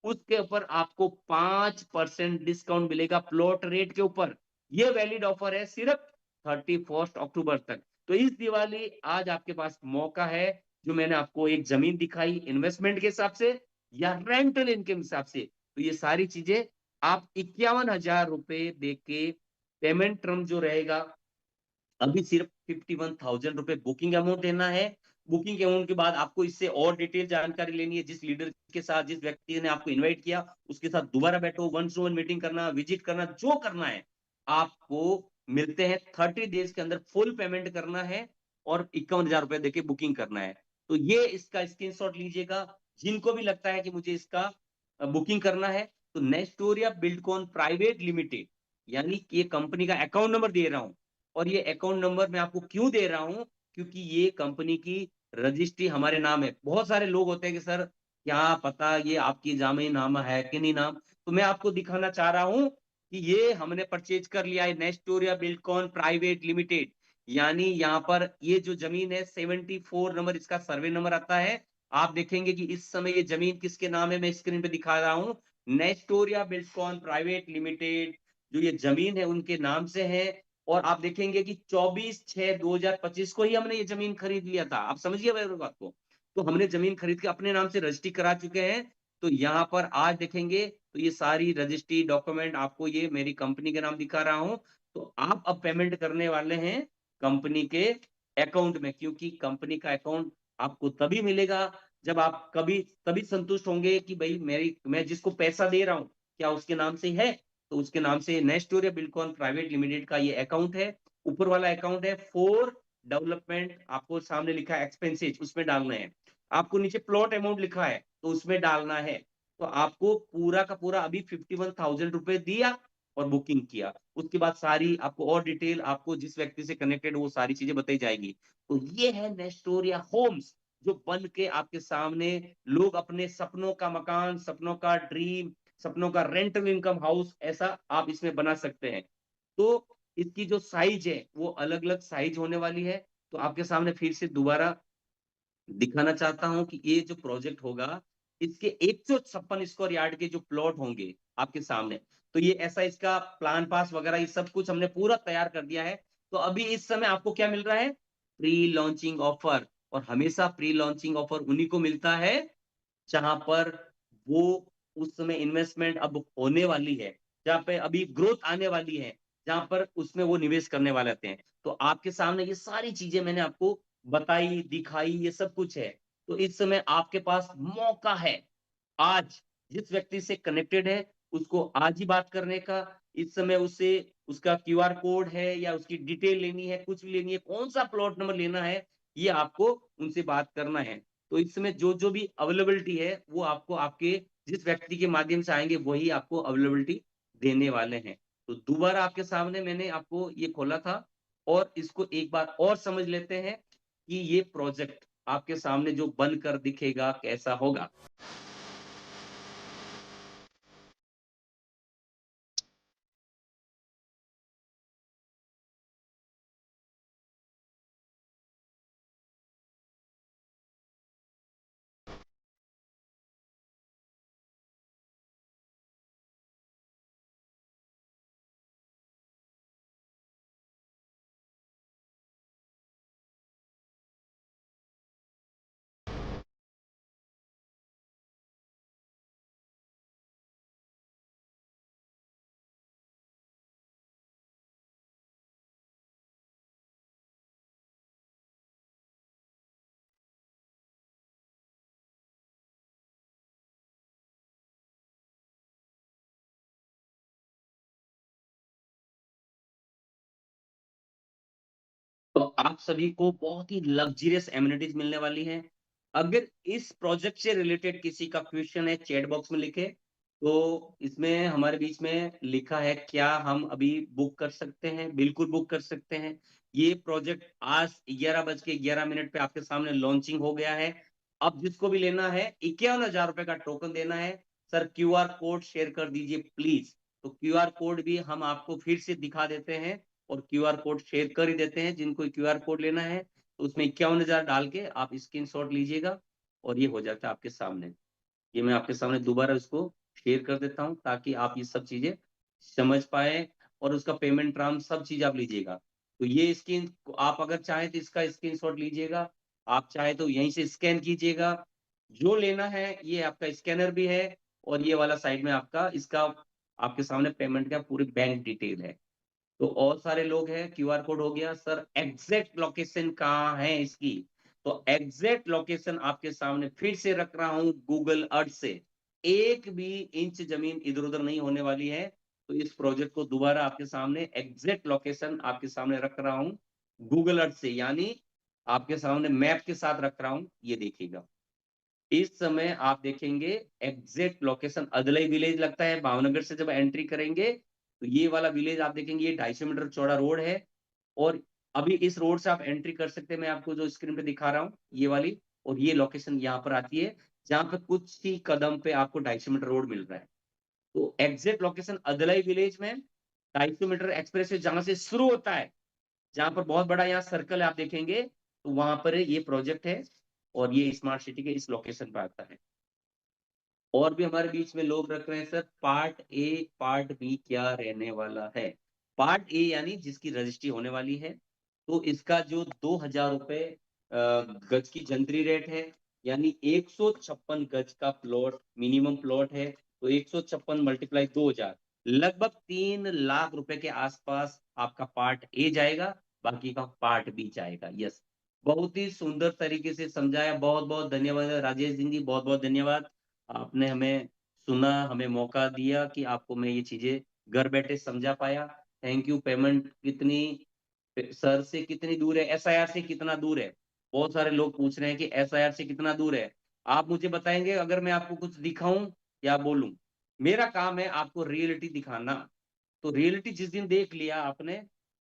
उसके ऊपर आपको 5% डिस्काउंट मिलेगा प्लॉट रेट के ऊपर। ये वैलिड ऑफर है सिर्फ 31 अक्टूबर तक। तो इस दिवाली आज आपके पास मौका है जो मैंने आपको एक जमीन दिखाई इन्वेस्टमेंट के हिसाब से या रेंटल इनकम के हिसाब से, तो ये सारी चीजें आप 51,000 रुपए दे के पेमेंट टर्म जो रहेगा, अभी सिर्फ 51,000 रुपए बुकिंग अमाउंट देना है। बुकिंग अमाउंट के बाद आपको इससे और डिटेल जानकारी लेनी है, जिस लीडर के साथ, जिस व्यक्ति ने आपको इनवाइट किया, उसके साथ दोबारा बैठो, 1 टू 1 मीटिंग करना, विजिट करना, जो करना है। आपको मिलते हैं 30 डेज के अंदर फुल पेमेंट करना है और 51,000 रुपए देके बुकिंग करना है। तो ये इसका स्क्रीनशॉट लीजिएगा। जिनको भी लगता है कि मुझे इसका बुकिंग करना है, तो नेस्टोरिया बिल्डकॉन प्राइवेट लिमिटेड, यानी कि ये कंपनी का अकाउंट नंबर दे रहा हूं। और ये अकाउंट नंबर मैं आपको क्यों दे रहा हूं, क्योंकि ये कंपनी की रजिस्ट्री हमारे नाम है। बहुत सारे लोग होते हैं कि सर क्या पता ये आपकी जामे नामा है कि नहीं नाम, तो मैं आपको दिखाना चाह रहा हूं कि ये हमने परचेज कर लिया है नेस्टोरिया बिल्डकॉन प्राइवेट लिमिटेड। यानी यहाँ पर ये जो जमीन है 74 नंबर इसका सर्वे नंबर आता है। आप देखेंगे कि इस समय ये जमीन किसके नाम है, मैं स्क्रीन पे दिखा रहा हूं, नेस्टोरिया बिल्डकॉन प्राइवेट लिमिटेड, जो ये जमीन है उनके नाम से है। और आप देखेंगे कि 24/6/2025 को ही हमने ये जमीन खरीद लिया था। आप समझिए मेरी बात को। तो हमने जमीन खरीद के अपने नाम से रजिस्ट्री करा चुके हैं। तो यहाँ पर आज देखेंगे तो ये सारी रजिस्ट्री डॉक्यूमेंट आपको ये मेरी कंपनी के नाम दिखा रहा हूं। तो आप अब पेमेंट करने वाले हैं कंपनी के अकाउंट में, क्योंकि कंपनी का अकाउंट आपको तभी मिलेगा जब आप कभी तभी संतुष्ट होंगे कि भाई मेरी मैं जिसको पैसा दे रहा हूं क्या उसके नाम से है। तो उसके नाम से नेस्टोरिया बिल्डकॉन प्राइवेट लिमिटेड का ये अकाउंट है। ऊपर वाला अकाउंट है फॉर डेवलपमेंट, आपको सामने लिखा है एक्सपेंसेस, उसमें डालना है। आपको नीचे प्लॉट अमाउंट लिखा है तो उसमें डालना है। तो आपको पूरा का पूरा अभी 51,000 रुपए दिया और बुकिंग किया। उसके बाद सारी आपको और डिटेल, आपको जिस व्यक्ति से कनेक्टेड वो सारी चीजें बताई जाएगी। तो ये है नेस्टोरिया होम्स, जो बन के आपके सामने लोग अपने सपनों का मकान, सपनों का ड्रीम, सपनों का रेंटल इनकम हाउस ऐसा आप इसमें बना सकते हैं। तो इसकी जो साइज है वो अलग अलग साइज होने वाली है। तो आपके सामने फिर से दोबारा दिखाना चाहता हूं कि ये जो प्रोजेक्ट होगा, इसके 156 स्क्वायर यार्ड के जो प्लॉट होंगे आपके सामने, तो ये ऐसा इसका प्लान पास वगैरह ये सब कुछ हमने पूरा तैयार कर दिया है। तो अभी इस समय आपको क्या मिल रहा है, प्री लॉन्चिंग ऑफर। और हमेशा प्री लॉन्चिंग ऑफर उन्हीं को मिलता है जहां पर वो उस समय इन्वेस्टमेंट अब होने वाली है, जहां पे अभी ग्रोथ आने वाली है, जहां पर उसमें वो निवेश करने वाले होते हैं। तो आपके सामने ये सारी चीजें मैंने आपको बताई, दिखाई, ये सब कुछ है। तो इस समय आपके पास मौका है आज, जिस व्यक्ति से कनेक्टेड है उसको आज ही बात करने का। इस समय उससे उसका क्यूआर कोड है या उसकी डिटेल लेनी है, कुछ भी लेनी है, कौन सा प्लॉट नंबर लेना है, ये आपको उनसे बात करना है। तो इस समय जो जो भी अवेलेबिलिटी है वो आपको आपके जिस व्यक्ति के माध्यम से आएंगे वही आपको अवेलेबिलिटी देने वाले हैं। तो दोबारा आपके सामने मैंने आपको ये खोला था, और इसको एक बार और समझ लेते हैं कि ये प्रोजेक्ट आपके सामने जो बनकर दिखेगा कैसा होगा। तो आप सभी को बहुत ही लग्जरियस एमिनिटीज मिलने वाली हैं। अगर इस प्रोजेक्ट से रिलेटेड किसी का क्वेश्चन है चैट बॉक्स में लिखे। तो इसमें हमारे बीच में लिखा है क्या हम अभी बुक कर सकते हैं, बिल्कुल बुक कर सकते हैं। ये प्रोजेक्ट आज 11:11 पे आपके सामने लॉन्चिंग हो गया है। अब जिसको भी लेना है 51,000 रुपए का टोकन देना है। सर क्यूआर कोड शेयर कर दीजिए प्लीज। तो क्यूआर कोड भी हम आपको फिर से दिखा देते हैं और क्यूआर कोड शेयर कर ही देते हैं। जिनको क्यूआर कोड लेना है तो उसमें 51,000 डाल के आप स्क्रीनशॉट लीजिएगा और ये हो जाता है आपके सामने। ये मैं आपके सामने दोबारा इसको शेयर कर देता हूँ ताकि आप ये सब चीजें समझ पाए, और उसका पेमेंट ट्रांस सब चीज आप लीजिएगा। तो ये स्क्रीन आप अगर चाहें तो इसका स्क्रीनशॉट लीजिएगा। आप चाहे तो यहीं से स्कैन कीजिएगा। जो लेना है ये आपका स्कैनर भी है और ये वाला साइड में आपका इसका आपके सामने पेमेंट का पूरी बैंक डिटेल है। तो और सारे लोग हैं, क्यूआर कोड हो गया। सर एग्जैक्ट लोकेशन कहाँ है इसकी? तो एग्जैक्ट लोकेशन आपके सामने फिर से रख रहा हूँ गूगल अर्थ से। एक भी इंच जमीन इधर-उधर नहीं होने वाली है। तो इस प्रोजेक्ट को दोबारा आपके सामने एग्जैक्ट लोकेशन आपके सामने रख रहा हूँ गूगल अर्थ से, यानी आपके सामने मैप के साथ रख रहा हूँ, ये देखिएगा। इस समय आप देखेंगे एग्जैक्ट लोकेशन अदलई विलेज लगता है, भावनगर से जब एंट्री करेंगे तो ये वाला विलेज आप देखेंगे, ये 250 मीटर चौड़ा रोड है और अभी इस रोड से आप एंट्री कर सकते हैं। मैं आपको जो स्क्रीन पे दिखा रहा हूँ ये वाली, और ये लोकेशन यहाँ पर आती है जहाँ पे कुछ ही कदम पे आपको 250 मीटर रोड मिल रहा है। तो एग्जैक्ट लोकेशन अदलई विलेज में 250 मीटर एक्सप्रेस जहां से शुरू होता है, जहां पर बहुत बड़ा यहाँ सर्कल है आप देखेंगे, तो वहां पर ये प्रोजेक्ट है और ये स्मार्ट सिटी के इस लोकेशन पर आता है। और भी हमारे बीच में लोग रख रहे हैं sir part A part B क्या रहने वाला है। पार्ट ए यानी जिसकी रजिस्ट्री होने वाली है, तो इसका जो 2,000 रुपए गज की जंतरी रेट है, यानी 156 गज का प्लॉट मिनिमम प्लॉट है। तो 156 मल्टीप्लाई 2,000, लगभग 3 लाख रुपए के आसपास आपका पार्ट ए जाएगा, बाकी का पार्ट बी जाएगा। यस, बहुत ही सुंदर तरीके से समझाया। बहुत बहुत धन्यवाद राजेश जी, बहुत बहुत धन्यवाद। आपने हमें सुना, हमें मौका दिया कि आपको मैं ये चीजें घर बैठे समझा पाया। Thank you. पेमेंट कितनी सर से कितनी दूर है, एसआईआर से कितना दूर है? बहुत सारे लोग पूछ रहे हैं कि एसआईआर से कितना दूर है। आप मुझे बताएंगे अगर मैं आपको कुछ दिखाऊं या बोलूं? मेरा काम है आपको रियलिटी दिखाना। तो रियलिटी जिस दिन देख लिया आपने,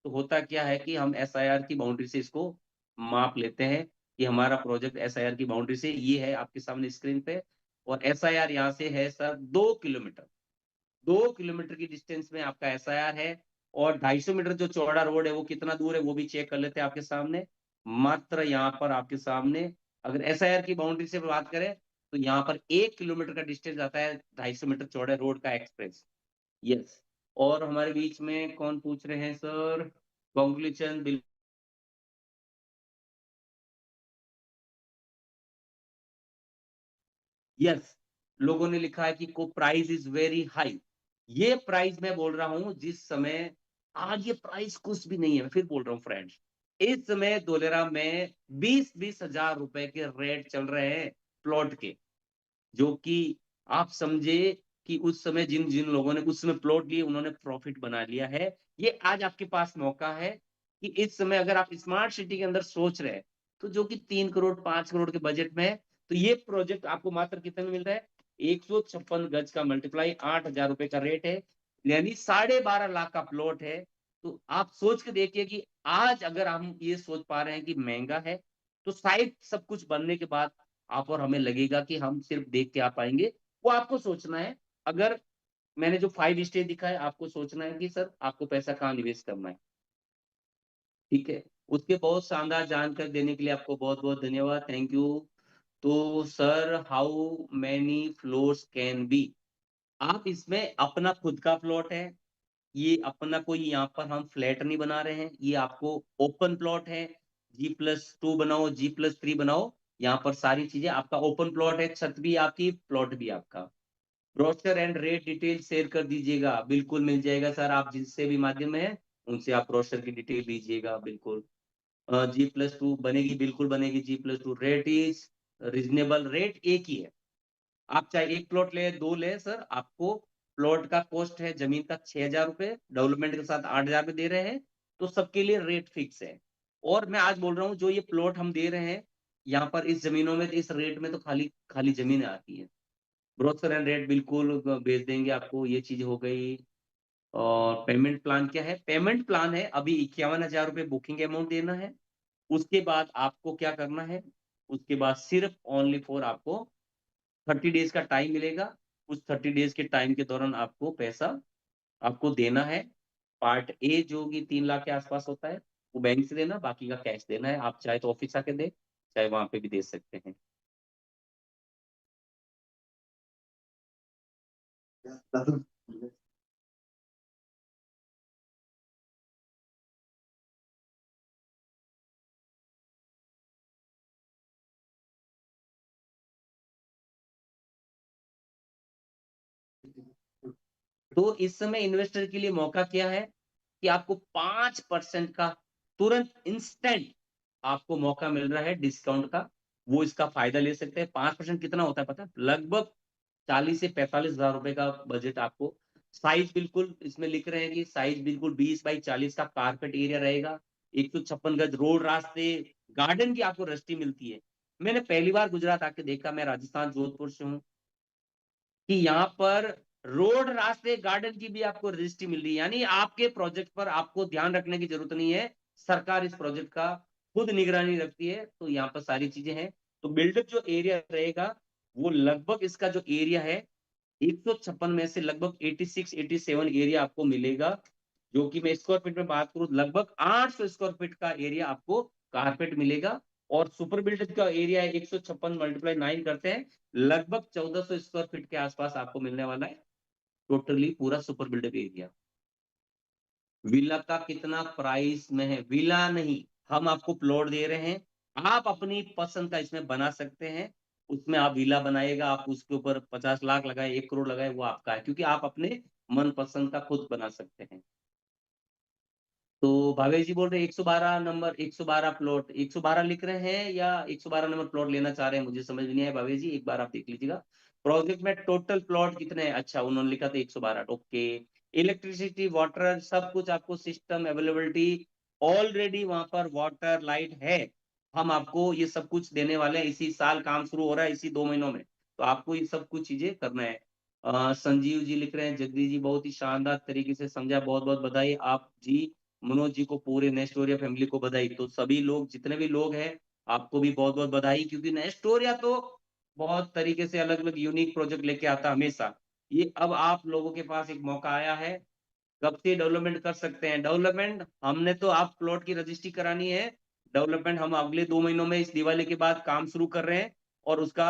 तो होता क्या है कि हम एसआईआर की बाउंड्री से इसको माप लेते हैं कि हमारा प्रोजेक्ट एसआईआर की बाउंड्री से ये है आपके सामने स्क्रीन पे। और एसआईआर यहाँ से है सर 2 किलोमीटर। 2 किलोमीटर की डिस्टेंस में आपका एसआईआर है। और 250 मीटर जो चौड़ा रोड है वो कितना दूर है वो भी चेक कर लेते हैं आपके सामने। मात्र यहाँ पर आपके सामने अगर एसआईआर की बाउंड्री से बात करें तो यहाँ पर 1 किलोमीटर का डिस्टेंस आता है 250 मीटर चौड़े रोड का एक्सप्रेस। यस। और हमारे बीच में कौन पूछ रहे हैं सर? कॉन्ग्रेचुलेशन। यस, लोगों ने लिखा है कि को प्राइस इज वेरी हाई। ये प्राइस मैं बोल रहा हूं जिस समय, आज ये प्राइस कुछ भी नहीं है। मैं फिर बोल रहा हूँ फ्रेंड्स, इस समय धोलेरा में 20-20 हजार रुपए के रेट चल रहे हैं प्लॉट के। जो कि आप समझे कि उस समय जिन जिन लोगों ने उस समय प्लॉट लिए उन्होंने प्रॉफिट बना लिया है। ये आज आपके पास मौका है कि इस समय अगर आप स्मार्ट सिटी के अंदर सोच रहे हैं, तो जो कि 3 करोड़ 5 करोड़ के बजट में है, तो ये प्रोजेक्ट आपको मात्र कितने में मिल रहा है? 156 गज का मल्टीप्लाई 8,000 रुपए का रेट है, यानी 12.5 लाख का प्लॉट है। तो आप सोच के देखिए कि आज अगर हम ये सोच पा रहे हैं कि महंगा है, तो शायद सब कुछ बनने के बाद आप और हमें लगेगा कि हम सिर्फ देख के आ पाएंगे। वो आपको सोचना है। अगर मैंने जो 5 स्टेज दिखाए, आपको सोचना है कि सर आपको पैसा कहाँ निवेश करना है। ठीक है। उसके बहुत शानदार जानकारी देने के लिए आपको बहुत बहुत धन्यवाद। Thank you. तो sir how many floors can be? आप इसमें अपना खुद का प्लॉट है, ये अपना कोई यहाँ पर हम फ्लैट नहीं बना रहे हैं, ये आपको ओपन प्लॉट है। G+2 बनाओ, G+3 बनाओ, यहाँ पर सारी चीजें आपका ओपन प्लॉट है। छत भी आपकी, प्लॉट भी आपका। Brochure and rate detail share कर दीजिएगा, बिल्कुल मिल जाएगा सर। आप जिससे भी माध्यम है उनसे आप ब्रोशर की डिटेल दीजिएगा, बिल्कुल। G+2 बनेगी, बिल्कुल बनेगी। G+2 rate is reasonable, rate एक ही है। आप चाहे एक प्लॉट ले दो ले सर, आपको प्लॉट का कॉस्ट है जमीन का 6,000 रुपए, डेवलपमेंट के साथ 8,000 रुपए दे रहे हैं। तो सबके लिए रेट फिक्स है। और मैं आज बोल रहा हूँ जो ये प्लॉट हम दे रहे हैं यहाँ पर इस जमीनों में, इस रेट में तो खाली खाली जमीन आती है। ब्रोकर एंड रेट बिल्कुल भेज देंगे आपको, ये चीज हो गई। और पेमेंट प्लान क्या है? पेमेंट प्लान है अभी 51,000 रुपए बुकिंग अमाउंट देना है। उसके बाद आपको क्या करना है? उसके बाद सिर्फ ओनली फॉर आपको 30 डेज का टाइम मिलेगा। उस 30 डेज के टाइम के दौरान आपको पैसा आपको देना है। पार्ट ए जो कि 3 लाख के आसपास होता है वो बैंक से देना, बाकी का कैश देना है। आप चाहे तो ऑफिस आके दे, चाहे वहां पे भी दे सकते हैं। तो इस समय इन्वेस्टर के लिए मौका क्या है कि आपको 5% का तुरंत इंस्टेंट आपको मौका मिल रहा है डिस्काउंट का। वो इसका फ़ायदा ले सकते हैं। 5% कितना होता है पता है? लगभग 40 से 45,000 रुपए का बजट आपको। साइज़ बिल्कुल इसमें लिख रहे हैं कि साइज़ बिल्कुल 20 बाई 40 का कारपेट एरिया रहेगा। 156 गज रोड रास्ते, गार्डन की आपको रजिस्ट्री मिलती है। मैंने पहली बार गुजरात आके देखा, मैं राजस्थान जोधपुर से हूँ। कि यहाँ पर रोड, रास्ते, गार्डन की भी आपको रजिस्ट्री मिल रही है। यानी आपके प्रोजेक्ट पर आपको ध्यान रखने की ज़रूरत नहीं है। सरकार इस प्रोजेक्ट का खुद निगरानी रखती है, तो यहाँ पर सारी चीज़ें हैं। तो बिल्डअप जो एरिया रहेगा, वो लगभग इसका जो एरिया है, 156 में से लगभग 86-87 एरिया आपको मिलेगा, जो कि मैं स्क्वायर फीट में बात करूँ, लगभग 800 स्क्वायर फीट का एरिया आपको कारपेट मिलेगा। और सुपर बिल्डर का एरिया है 156 मल्टीप्लाई 9 करते हैं, लगभग 1400 स्क्वायर फीट के आसपास आपको मिलने वाला है, टोटली पूरा सुपर बिल्डर एरिया। विला का कितना प्राइस में है? विला नहीं, हम आपको प्लॉट दे रहे हैं। आप अपनी पसंद का इसमें बना सकते हैं। उसमें आप विला बनाइएगा, आप उसके ऊपर 50 लाख लगाए, 1 करोड़ लगाए, वो आपका है, क्योंकि आप अपने मनपसंद का खुद बना सकते हैं। तो भावेश जी बोल रहे हैं 112 नंबर, 112 प्लॉट, 112 लिख रहे हैं या 112 नंबर प्लॉट लेना चाह रहे हैं? मुझे समझ नहीं आया भावेश जी, एक बार आप देख लीजिएगा। प्रोजेक्ट में टोटल प्लॉट कितने हैं? अच्छा, उन्होंने लिखा था 112, ओके। इलेक्ट्रिसिटी, वाटर, सब कुछ आपको सिस्टम अवेलेबिलिटी, ऑलरेडी वहाँ पर वाटर, लाइट है। हम आपको ये सब कुछ देने वाले हैं, इसी साल काम शुरू हो रहा है, इसी 2 महीनों में। तो आपको ये सब कुछ चीज़ें करना है। संजीव जी लिख रहे हैं, जगदीश जी बहुत ही शानदार तरीके से समझा, बहुत-बहुत बधाई। आप जी मनोज जी को, पूरे नेस्टोरिया फैमिली को बधाई। तो सभी लोग, जितने भी लोग हैं, आपको भी बहुत-बहुत बधाई, क्योंकि नेस्टोरिया तो बहुत तरीके से अलग-अलग यूनिक प्रोजेक्ट लेके आता है हमेशा। ये अब आप लोगों के पास एक मौका आया है, कब से डेवलपमेंट कर सकते हैं। डेवलपमेंट हमने तो आप प्लॉट की रजिस्ट्री करानी है, डेवलपमेंट हम अगले 2 महीनों में इस दिवाली के बाद काम शुरू कर रहे हैं, और उसका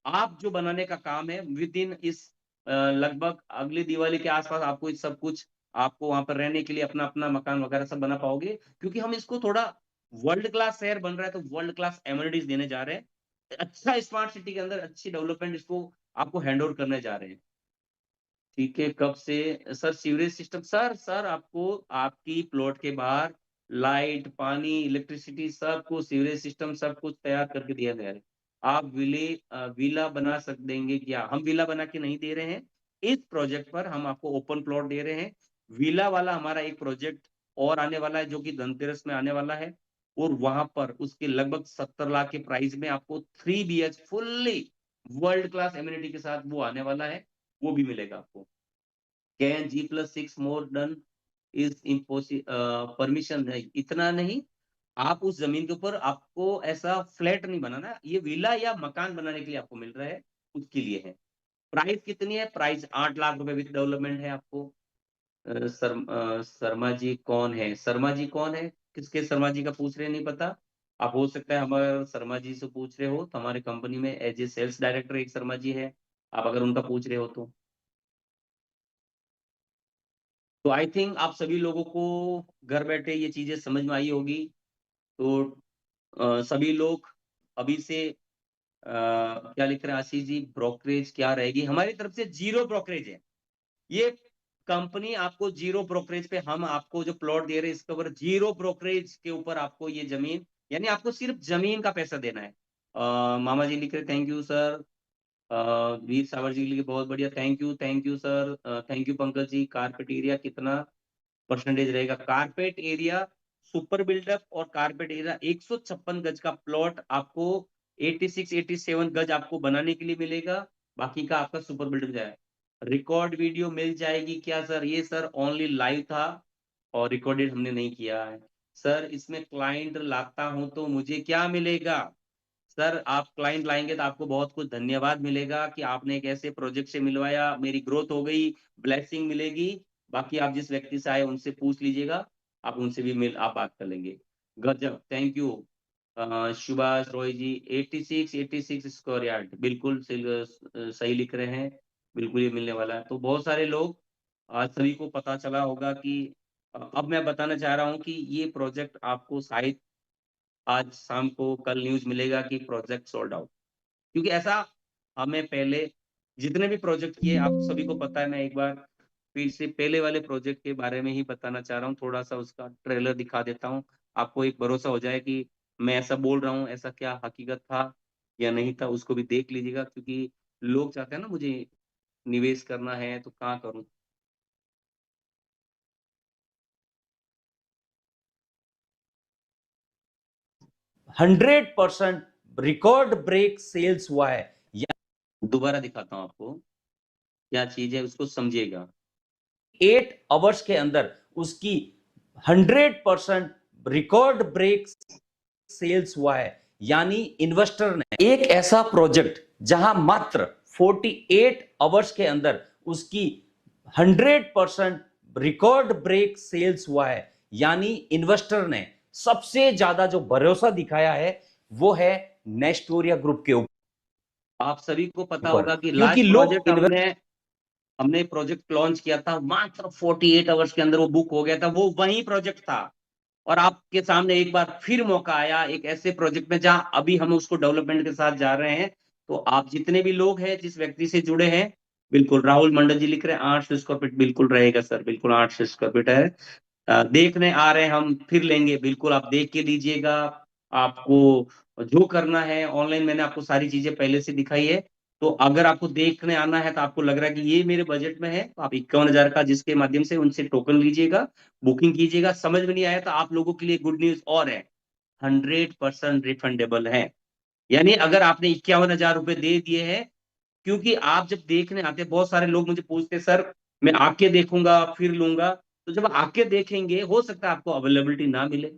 आप जो बनाने का काम है विदिन इस लगभग अगली दिवाली के आस-पास आपको ये सब कुछ, आपको वहाँ पर रहने के लिए अपना-अपना मकान वगैरह सब बना पाओगे, क्योंकि हम इसको थोड़ा वर्ल्ड क्लास शहर बन रहा है, तो वर्ल्ड क्लास एमेनिटीज़ देने जा रहे हैं। अच्छा स्मार्ट सिटी के अंदर अच्छी डेवलपमेंट इसको आपको हैंड ओवर करने जा रहे हैं। ठीक है, कब से? सर सीवरेज सिस्टम, सर आपको आपकी प्लॉट के बाहर लाइट, पानी, इलेक्ट्रिसिटी सब कुछ, सीवरेज सिस्टम सब कुछ तैयार करके दिया गया है। आप विला बना सक देंगे क्या? हम विला बना के नहीं दे रहे हैं। इस प्रोजेक्ट पर हम आपको ओपन प्लॉट दे रहे हैं। विला वाला हमारा एक प्रोजेक्ट और आने वाला है, जो कि धनतेरस में आने वाला है, और वहाँ पर उसके लगभग 70 लाख के प्राइस में आपको 3 BH fully world class amenity के साथ वो आने वाला है, वो भी मिलेगा आपको। Can G+6 more than is permission नहीं, इतना नहीं, आप उस ज़मीन के ऊपर आपको ऐसा फ्लैट नहीं बनाना, ये विला या मकान बनाने के लिए आपको मिल रहा है, उसके लिए है। प्राइस कितनी है? प्राइस 8 लाख रुपए विथ डेवलपमेंट है आपको। शर्मा जी कौन है? शर्मा जी कौन है? किसके शर्मा जी का पूछ रहे हैं, नहीं पता? आप हो सकता है हमारे शर्मा जी से पूछ रहे हो, तो हमारे कंपनी में एज़ ए सेल्स डायरेक्टर एक शर्मा जी है, आप अगर उनका पूछ रहे हो तो। तो आई थिंक आप सभी लोगों को घर बैठे ये चीज़ें समझ में आई होगी। तो सभी लोग अभी से क्या लिख रहे हैं आशीष जी, ब्रोकरेज क्या रहेगी? हमारी तरफ से ज़ीरो ब्रोकरेज है। ये कंपनी आपको ज़ीरो ब्रोकरेज पे, हम आपको जो प्लॉट दे रहे हैं इसके ऊपर ज़ीरो ब्रोकरेज के ऊपर आपको ये ज़मीन, यानी आपको सिर्फ़ ज़मीन का पैसा देना है। मामा जी लिख रहे हैं thank you sir. Veer Savar ji लिखे बहुत बढ़िया, thank you sir. Thank you Pankaj ji. Carpet area कितना परसेंटेज रहेगा? कारपेट एरिया, सुपर बिल्डअप और कारपेट एरिया 156 गज का प्लॉट आपको 86-87 गज आपको बनाने के लिए मिलेगा, बाकी का आपका सुपर बिल्डअप जाए। रिकॉर्ड वीडियो मिल जाएगी क्या सर? ये सर ओनली लाइव था और रिकॉर्डेड हमने नहीं किया है। सर इसमें क्लाइंट लाता हूँ तो मुझे क्या मिलेगा? सर आप क्लाइंट लाएँगे तो आपको बहुत कुछ धन्यवाद मिलेगा कि आपने एक ऐसे प्रोजेक्ट से मिलवाया, मेरी ग्रोथ हो गई, ब्लेसिंग मिलेगी। बाकी आप जिस व्यक्ति से आए उनसे पूछ लीजिएगा, आप उनसे भी आप बात कर लेंगे। गज़ब! Thank you. Subhash Roy ji 86 square yard बिल्कुल सही लिख रहे हैं, बिल्कुल ये मिलने वाला है। तो बहुत सारे लोग, आज सभी को पता चला होगा कि अब मैं बताना चाह रहा हूँ कि ये प्रोजेक्ट आपको शायद आज शाम को कल न्यूज़ मिलेगा कि प्रोजेक्ट सोल्ड आउट। क्योंकि ऐसा हमें पहले जितने भी प्रोजेक्ट किए, आप सभी को पता है, मैं एक बार फिर से पहले वाले प्रोजेक्ट के बारे में ही बताना चाह रहा हूँ, थोड़ा सा उसका ट्रेलर दिखा देता हूँ, आपको एक भरोसा हो जाए कि मैं ऐसा बोल रहा हूँ, ऐसा क्या हकीकत था या नहीं था, उसको भी देख लीजिएगा, क्योंकि लोग चाहते हैं ना मुझे निवेश करना है तो कहाँ करूँ। 100% रिकॉर्ड ब्रेक सेल्स हुआ है। दोबारा दिखाता हूँ आपको क्या चीज है, उसको समझिएगा। 8 आवर्स के अंदर उसकी 100% रिकॉर्ड ब्रेक सेल्स हुआ है। यानी इन्वेस्टर ने एक ऐसा प्रोजेक्ट जहां मात्र 48 आवर्स के अंदर उसकी 100% रिकॉर्ड ब्रेक सेल्स हुआ है। यानी इन्वेस्टर ने सबसे ज्यादा जो भरोसा दिखाया है वो है नेस्टोरिया ग्रुप के आप सभी को पता ऊपर, होगा कि क्योंकि लास्ट लोग प्रोजेक्ट हमने प्रोजेक्ट लॉन्च किया था, मात्र 48 आवर्स के अंदर वो बुक हो गया था, वो वही प्रोजेक्ट था। और आपके सामने एक बार फिर मौका आया एक ऐसे प्रोजेक्ट में जहां अभी हम उसको डेवलपमेंट के साथ जा रहे हैं। तो आप जितने भी लोग हैं जिस व्यक्ति से जुड़े हैं, बिल्कुल राहुल मंडल जी लिख रहे हैं 800 स्क्वायर फीट, बिल्कुल रहेगा सर, बिल्कुल 800 स्क्वायर फीट है। देखने आ रहे हैं हम, फिर लेंगे, बिल्कुल आप देख के लीजिएगा। आपको जो करना है ऑनलाइन, मैंने आपको सारी चीजें पहले से दिखाई है। तो अगर आपको देखने आना है तो आपको लग रहा है कि ये मेरे बजट में है, तो आप 51,000 का जिसके माध्यम से उनसे टोकन लीजिएगा, बुकिंग कीजिएगा। समझ में नहीं आया तो आप लोगों के लिए गुड न्यूज और है, 100% रिफंडेबल है। यानी अगर आपने 51,000 रुपए दे दिए हैं, क्योंकि आप जब देखने आते हैं, बहुत सारे लोग मुझे पूछते हैं सर मैं आके देखूंगा फिर लूंगा, तो जब आके देखेंगे हो सकता है आपको अवेलेबिलिटी ना मिले,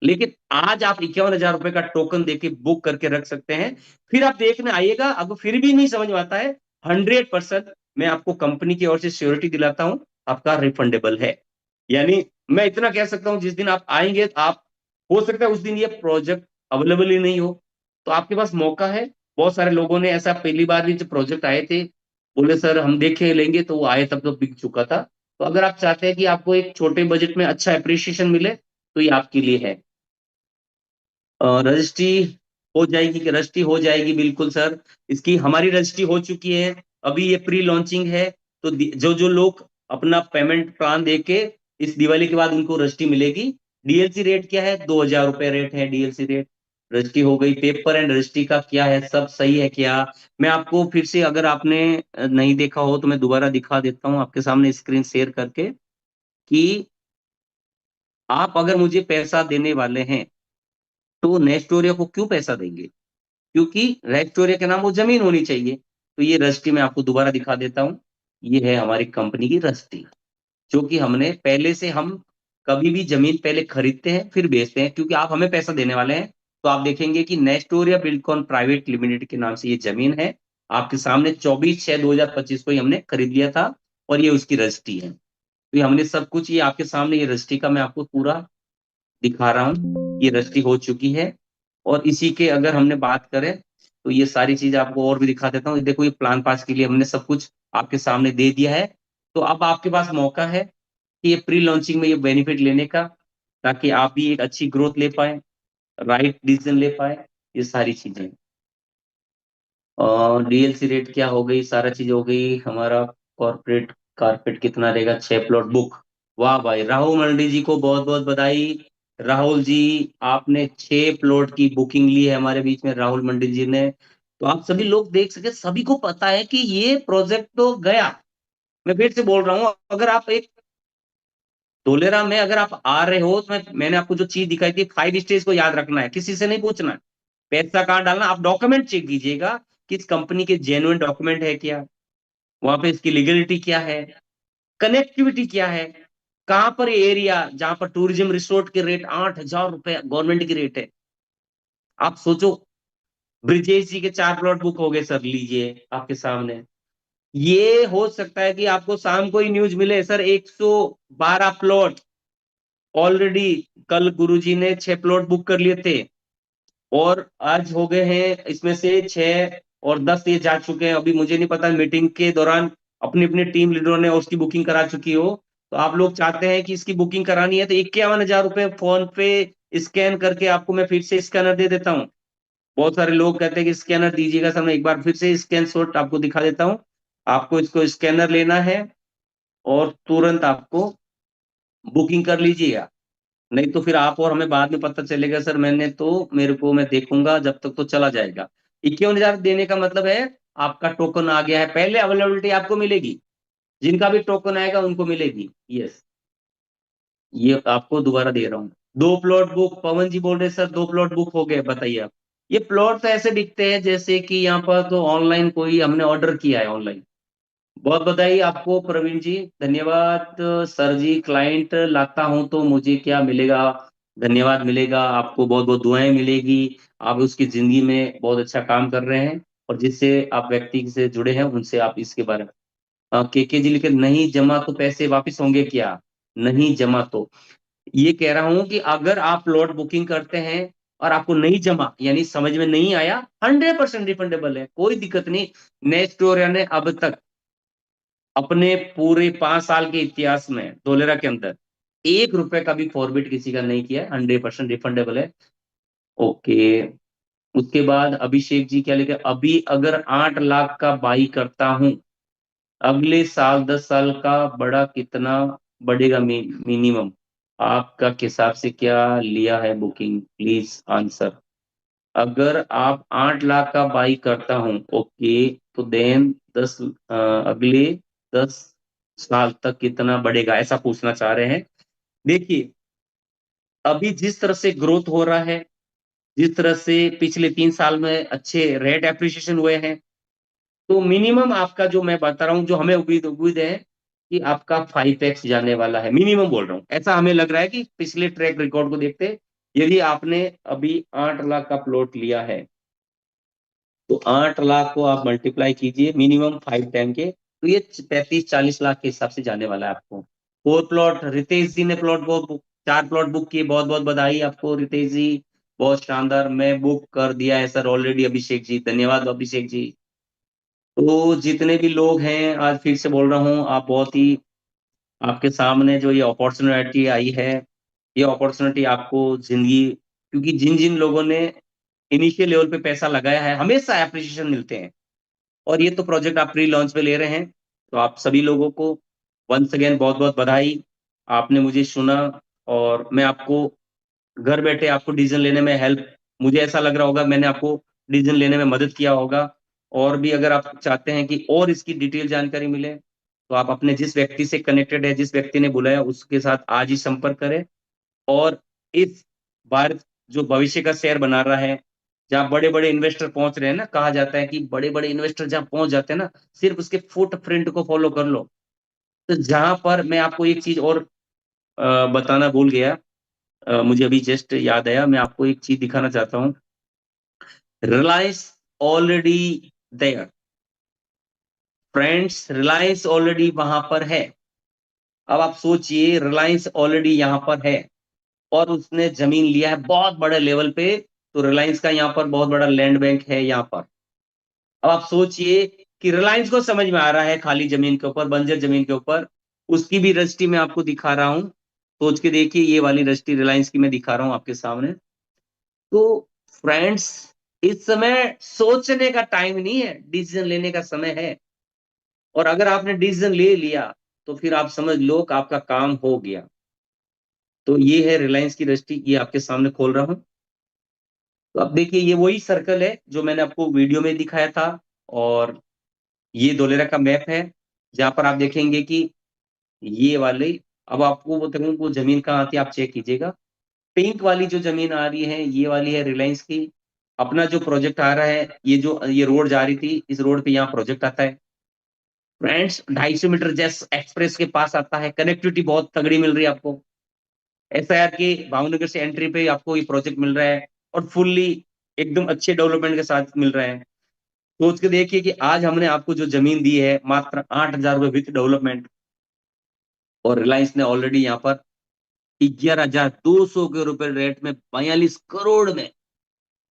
लेकिन आज आप 51,000 रुपए का टोकन देके बुक करके रख सकते हैं। फिर आप देखने आइएगा, अगर फिर भी नहीं समझ में आता है, 100% मैं आपको कंपनी की ओर से श्योरिटी दिलाता हूं, आपका रिफंडेबल है। यानी मैं इतना कह सकता हूं, जिस दिन आप आएंगे आप, हो सकता है उस दिन ये प्रोजेक्ट अवेलेबल ही नहीं हो, तो आपके पास मौका है। बहुत सारे लोगों ने ऐसा पहली बार भी जब प्रोजेक्ट आए थे, बोले सर हम देखे लेंगे, तो वो आए तब तो बिक चुका था। तो अगर आप चाहते हैं कि आपको एक छोटे बजट में अच्छा अप्रिसिएशन मिले, तो ये आपके लिए है। रजिस्ट्री हो जाएगी कि रजिस्ट्री हो जाएगी, बिल्कुल सर, इसकी हमारी रजिस्ट्री हो चुकी है। अभी ये प्री लॉन्चिंग है, तो जो जो लोग अपना पेमेंट प्लान देके इस दिवाली के बाद उनको रजिस्ट्री मिलेगी। डीएलसी रेट क्या है, 2,000 रुपए रेट है डीएलसी रेट। रजिस्ट्री हो गई, पेपर एंड रजिस्ट्री का क्या है, सब सही है क्या। मैं आपको फिर से, अगर आपने नहीं देखा हो तो मैं दोबारा दिखा देता हूँ आपके सामने स्क्रीन शेयर करके, कि आप अगर मुझे पैसा देने वाले हैं तो नेस्टोरिया को क्यों पैसा देंगे, क्योंकि रेक्टोरिया के नाम वो जमीन होनी चाहिए। तो ये रजिस्ट्री मैं आपको दोबारा दिखा देता हूँ, ये है हमारी कंपनी की रजिस्ट्री, जो कि हमने पहले से, हम कभी भी जमीन पहले खरीदते हैं फिर बेचते हैं, क्योंकि आप हमें पैसा देने वाले हैं। तो आप देखेंगे कि नेस्टोरिया बिल्डकॉन प्राइवेट लिमिटेड के नाम से ये जमीन है, आपके सामने 24/6/2025 को ही हमने खरीद लिया था, और ये उसकी रजिस्ट्री है। तो ये हमने सब कुछ, ये आपके सामने, ये रजिस्ट्री का मैं आपको पूरा दिखा रहा हूँ, ये रजिस्ट्री हो चुकी है। और इसी के अगर हमने बात करें, तो ये सारी चीज आपको और भी दिखा देता हूँ। देखो ये प्लान पास के लिए हमने सब कुछ आपके सामने दे दिया है। तो अब आपके पास मौका है कि ये प्री लॉन्चिंग में ये बेनिफिट लेने का, ताकि आप भी एक अच्छी ग्रोथ ले पाए, राइट डिसीजन ले पाए, ये सारी चीजें। और डीएलसी रेट क्या हो गई, सारा चीज हो गई। हमारा कॉर्पोरेट कारपेट कितना रहेगा, 6 प्लॉट बुक। वाह भाई, राहुल मंडी जी को बहुत बहुत बधाई। राहुल जी, आपने 6 प्लॉट की बुकिंग ली है हमारे बीच में, राहुल मंडी जी ने। तो आप सभी लोग देख सके, सभी को पता है कि ये प्रोजेक्ट तो गया। मैं फिर से बोल रहा हूँ, अगर आप एक धोलेरा में अगर आप आ रहे हो, तो मैंने आपको जो चीज दिखाई थी, 5 स्टेज को याद रखना है, किसी से नहीं पूछना है, पैसा कहाँ डालना, आप डॉक्यूमेंट चेक कीजिएगा कि इस कंपनी के जेन्युइन डॉक्यूमेंट है क्या, वहां पे इसकी लीगलिटी क्या है, कनेक्टिविटी क्या है, कहां पर एरिया जहां पर टूरिज्म रिसोर्ट के रेट 8,000 रुपए गवर्नमेंट की रेट है। आप सोचो, ब्रिजेश जी के 4 प्लॉट बुक हो गए सर, लीजिए आपके सामने। ये हो सकता है कि आपको शाम को ही न्यूज मिले सर, 112 प्लॉट ऑलरेडी कल गुरुजी ने 6 प्लॉट बुक कर लिए थे, और आज हो गए हैं इसमें से 6 और 10 ये जा चुके हैं। अभी मुझे नहीं पता मीटिंग के दौरान अपनी अपनी टीम लीडरों ने उसकी बुकिंग करा चुकी हो। तो आप लोग चाहते हैं कि इसकी बुकिंग करानी है, तो 51,000 रुपए फोन पे स्कैन करके आपको मैं फिर से स्कैनर दे देता हूँ। बहुत सारे लोग कहते हैं कि स्कैनर दीजिएगा सर, मैं एक बार फिर से स्कैन शॉट आपको दिखा देता हूँ। आपको इसको स्कैनर लेना है, और तुरंत आपको बुकिंग कर लीजिएगा। नहीं तो फिर आप और हमें बाद में पता चलेगा सर मैंने तो मेरे को मैं देखूंगा जब तक तो चला जाएगा। 51,000 देने का मतलब है आपका टोकन आ गया है, पहले अवेलेबिलिटी आपको मिलेगी, जिनका भी टोकन आएगा उनको मिलेगी। यस, ये आपको दोबारा दे रहा हूँ। 2 प्लॉट बुक, पवन जी बोल रहे सर 2 प्लॉट बुक हो गए, बताइए आप। ये प्लॉट तो ऐसे दिखते हैं जैसे कि यहाँ पर तो ऑनलाइन कोई हमने ऑर्डर किया है ऑनलाइन। बहुत बधाई आपको प्रवीण जी, धन्यवाद। सर जी क्लाइंट लाता हूं तो मुझे क्या मिलेगा? धन्यवाद मिलेगा आपको, बहुत बहुत दुआएं मिलेगी। आप उसकी जिंदगी में बहुत अच्छा काम कर रहे हैं, और जिससे आप व्यक्ति से जुड़े हैं उनसे आप इसके बारे में। के जी लिखे, नहीं जमा तो पैसे वापस होंगे क्या? नहीं जमा तो, ये कह रहा हूं कि अगर आप प्लॉट बुकिंग करते हैं और आपको नहीं जमा यानी समझ में नहीं आया, 100% रिफंडेबल है, कोई दिक्कत नहीं। नेक्स्ट डोर ने अब तक अपने पूरे 5 साल के इतिहास में डोलेरा के अंदर ₹1 का भी फॉरबिट किसी का नहीं किया है, 100% रिफंडेबल है। ओके, उसके बाद अभिषेक जी क्या लिखे, अभी अगर 8 लाख का बाई करता हूं अगले साल 10 साल का बड़ा कितना बढ़ेगा मिनिमम? आपका हिसाब से क्या लिया है बुकिंग, प्लीज आंसर। अगर आप 8 लाख का बाई करता हूं, ओके, तो देन 10 अगले 10 साल तक कितना बढ़ेगा, ऐसा पूछना चाह रहे हैं। देखिए, अभी जिस तरह से ग्रोथ हो रहा है, जिस तरह से पिछले 3 साल में अच्छे रेट एप्रिसिएशन हुए हैं, तो मिनिमम आपका जो मैं बता रहा हूँ, जो हमें उम्मीद उम्मीद है कि आपका 5x जाने वाला है, मिनिमम बोल रहा हूँ। ऐसा हमें लग रहा है कि पिछले ट्रैक रिकॉर्ड को देखते, यदि आपने अभी 8 लाख का प्लॉट लिया है तो 8 लाख को आप मल्टीप्लाई कीजिए मिनिमम 5 टाइम के, तो ये 35-40 लाख के हिसाब से जाने वाला है आपको। 4 प्लॉट रितेश जी ने प्लॉट बहुत 4 प्लॉट बुक किए, बहुत बहुत बधाई आपको रितेश जी, बहुत शानदार। मैं बुक कर दिया है सर ऑलरेडी, अभिषेक जी, धन्यवाद अभिषेक जी। तो जितने भी लोग हैं, आज फिर से बोल रहा हूँ, आप बहुत ही, आपके सामने जो ये अपॉर्चुनिटी आई है, ये अपॉर्चुनिटी आपको जिंदगी, क्योंकि जिन जिन लोगों ने इनिशियल लेवल पे पैसा लगाया है हमेशा एप्रिसिएशन मिलते हैं, और ये तो प्रोजेक्ट आप प्री लॉन्च पे ले रहे हैं, तो आप सभी लोगों को वंस अगेन बहुत बहुत बधाई। आपने मुझे सुना, और मैं आपको घर बैठे आपको डिसीजन लेने में हेल्प, मुझे ऐसा लग रहा होगा मैंने आपको डिसीजन लेने में मदद किया होगा। और भी अगर आप चाहते हैं कि और इसकी डिटेल जानकारी मिले, तो आप अपने जिस व्यक्ति से कनेक्टेड है, जिस व्यक्ति ने बुलाया उसके साथ आज ही संपर्क करें। और इस भारत जो भविष्य का शेयर बना रहा है, जहाँ बड़े-बड़े इन्वेस्टर पहुंच रहे हैं ना, कहा जाता है कि बड़े-बड़े इन्वेस्टर जहाँ पहुंच जाते हैं ना, सिर्फ उसके फुटप्रिंट को फॉलो कर लो। तो जहां पर मैं आपको एक चीज और बताना भूल गया, मुझे अभी जस्ट याद आया, मैं आपको एक चीज दिखाना चाहता हूँ। Reliance already there, friends, Reliance already वहां पर है। अब आप सोचिए, रिलायंस ऑलरेडी यहाँ पर है और उसने जमीन लिया है बहुत बड़े लेवल पे, तो रिलायंस का यहाँ पर बहुत बड़ा लैंड बैंक है यहाँ पर। अब आप सोचिए कि रिलायंस को समझ में आ रहा है खाली जमीन के ऊपर, बंजर जमीन के ऊपर, उसकी भी रजिस्ट्री मैं आपको दिखा रहा हूं। सोच के देखिए, ये वाली रजिस्ट्री रिलायंस की मैं दिखा रहा हूं आपके सामने। तो फ्रेंड्स, इस समय सोचने का टाइम नहीं है, डिसीजन लेने का समय है। और अगर आपने डिसीजन ले लिया तो फिर आप समझ लो कि आपका काम हो गया। तो ये है रिलायंस की रजिस्ट्री, ये आपके सामने खोल रहा हूं। तो अब देखिए, ये वही सर्कल है जो मैंने आपको वीडियो में दिखाया था, और ये धोलेरा का मैप है, जहां पर आप देखेंगे कि ये वाले, अब आपको बताऊं वो जमीन कहाँ आती है, आप चेक कीजिएगा। पिंक वाली जो जमीन आ रही है, ये वाली है रिलायंस की। अपना जो प्रोजेक्ट आ रहा है, ये जो ये रोड जा रही थी, इस रोड पे यहाँ प्रोजेक्ट आता है। फ्रेंड्स, 250 मीटर जैस एक्सप्रेस के पास आता है, कनेक्टिविटी बहुत तगड़ी मिल रही है आपको। एसआईआर के भावनगर से एंट्री पे आपको ये प्रोजेक्ट मिल रहा है, और फुल्ली एकदम अच्छे डेवलपमेंट के साथ मिल रहा है। सोच के देखिए कि आज हमने आपको जो जमीन दी है मात्र 8,000 रुपए विथ डेवलपमेंट, और रिलायंस ने ऑलरेडी यहाँ पर 11,200 के रुपए रेट में 42 करोड़ में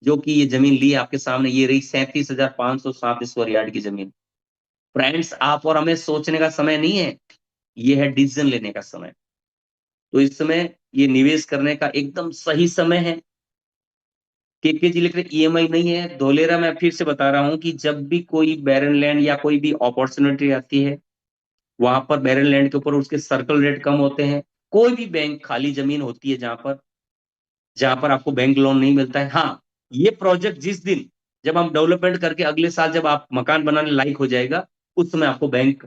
जो कि ये जमीन ली है आपके सामने, ये रही 37,507 स्क्वायर यार्ड की जमीन। फ्रेंड्स, आप और हमें सोचने का समय नहीं है, ये है डिसीजन लेने का समय। तो इस समय ये निवेश करने का एकदम सही समय है। केकेजी लिख रहे ईएमआई नहीं है। धोलेरा, मैं फिर से बता रहा हूं कि जब भी कोई बैरन लैंड या कोई भी अपॉर्चुनिटी आती है, वहां पर बैरन लैंड के ऊपर उसके सर्कल रेट कम होते हैं। कोई भी बैंक खाली जमीन होती है जहां पर आपको बैंक लोन नहीं मिलता है। हाँ, ये प्रोजेक्ट जिस दिन जब हम डेवलपमेंट करके अगले साल जब आप मकान बनाने लायक हो जाएगा, उस समय आपको बैंक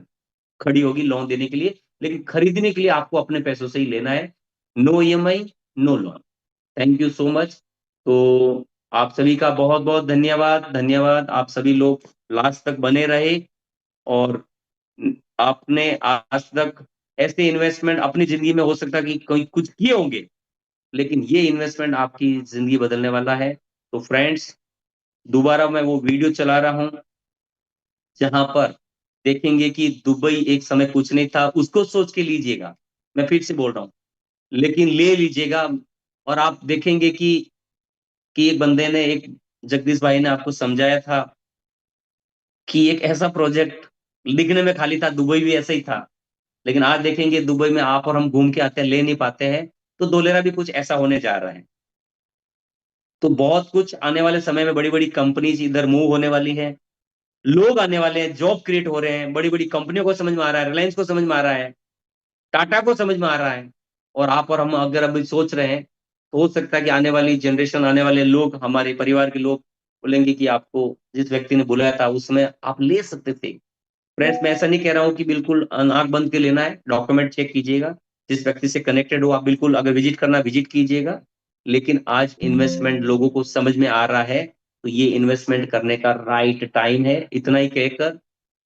खड़ी होगी लोन देने के लिए। लेकिन खरीदने के लिए आपको अपने पैसों से ही लेना है। No EMI, no loan. Thank you so much. तो आप सभी का बहुत बहुत धन्यवाद। धन्यवाद, आप सभी लोग लास्ट तक बने रहे। और आपने आज तक ऐसे इन्वेस्टमेंट अपनी जिंदगी में हो सकता है कि कोई कुछ किए होंगे, लेकिन ये इन्वेस्टमेंट आपकी जिंदगी बदलने वाला है। तो फ्रेंड्स, दोबारा मैं वो वीडियो चला रहा हूं जहां पर देखेंगे कि दुबई एक समय कुछ नहीं था, उसको सोच के लीजिएगा। मैं फिर से बोल रहा हूं, लेकिन ले लीजिएगा। और आप देखेंगे कि एक बंदे ने, एक जगदीश भाई ने आपको समझाया था कि एक ऐसा प्रोजेक्ट लिखने में खाली था, दुबई भी ऐसा ही था। लेकिन आज देखेंगे दुबई में आप और हम घूम के आते हैं, ले नहीं पाते हैं। तो दोलेरा भी कुछ ऐसा होने जा रहा है। तो बहुत कुछ आने वाले समय में, बड़ी बड़ी कंपनीज इधर मूव होने वाली है, लोग आने वाले हैं, जॉब क्रिएट हो रहे हैं, बड़ी बड़ी कंपनियों को समझ में आ रहा है, रिलायंस को समझ में आ रहा है, टाटा को समझ में आ रहा है। और आप और हम अगर अभी सोच रहे हैं, तो हो सकता है कि आने वाली जनरेशन, आने वाले लोग, हमारे परिवार के लोग बोलेंगे कि आपको जिस व्यक्ति ने बुलाया था उसमें आप ले सकते थे। फ्रेंड्स, मैं ऐसा नहीं कह रहा हूँ कि बिल्कुल आंख बंद के लेना है, डॉक्यूमेंट चेक कीजिएगा। जिस व्यक्ति से कनेक्टेड हो आप बिल्कुल, अगर विजिट करना विजिट कीजिएगा। लेकिन आज इन्वेस्टमेंट लोगों को समझ में आ रहा है, तो ये इन्वेस्टमेंट करने का राइट टाइम है। इतना ही कहकर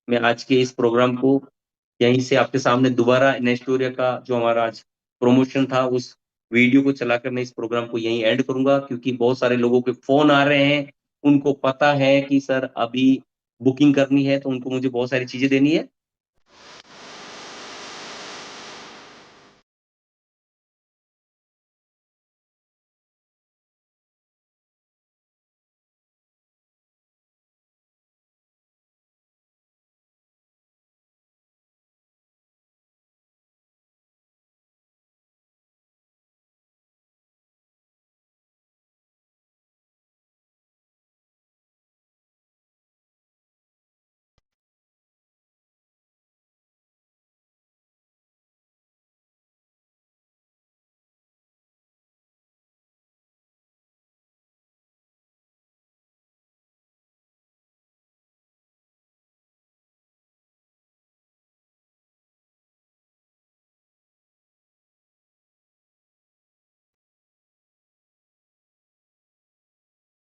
मैं आज के इस प्रोग्राम को यहीं से आपके सामने दोबारा, नेक्स्टोरिया का जो हमारा आज प्रमोशन था, उस वीडियो को चलाकर मैं इस प्रोग्राम को यहीं एंड करूंगा। क्योंकि बहुत सारे लोगों के फोन आ रहे हैं, उनको पता है कि सर अभी बुकिंग करनी है, तो उनको मुझे बहुत सारी चीजें देनी है।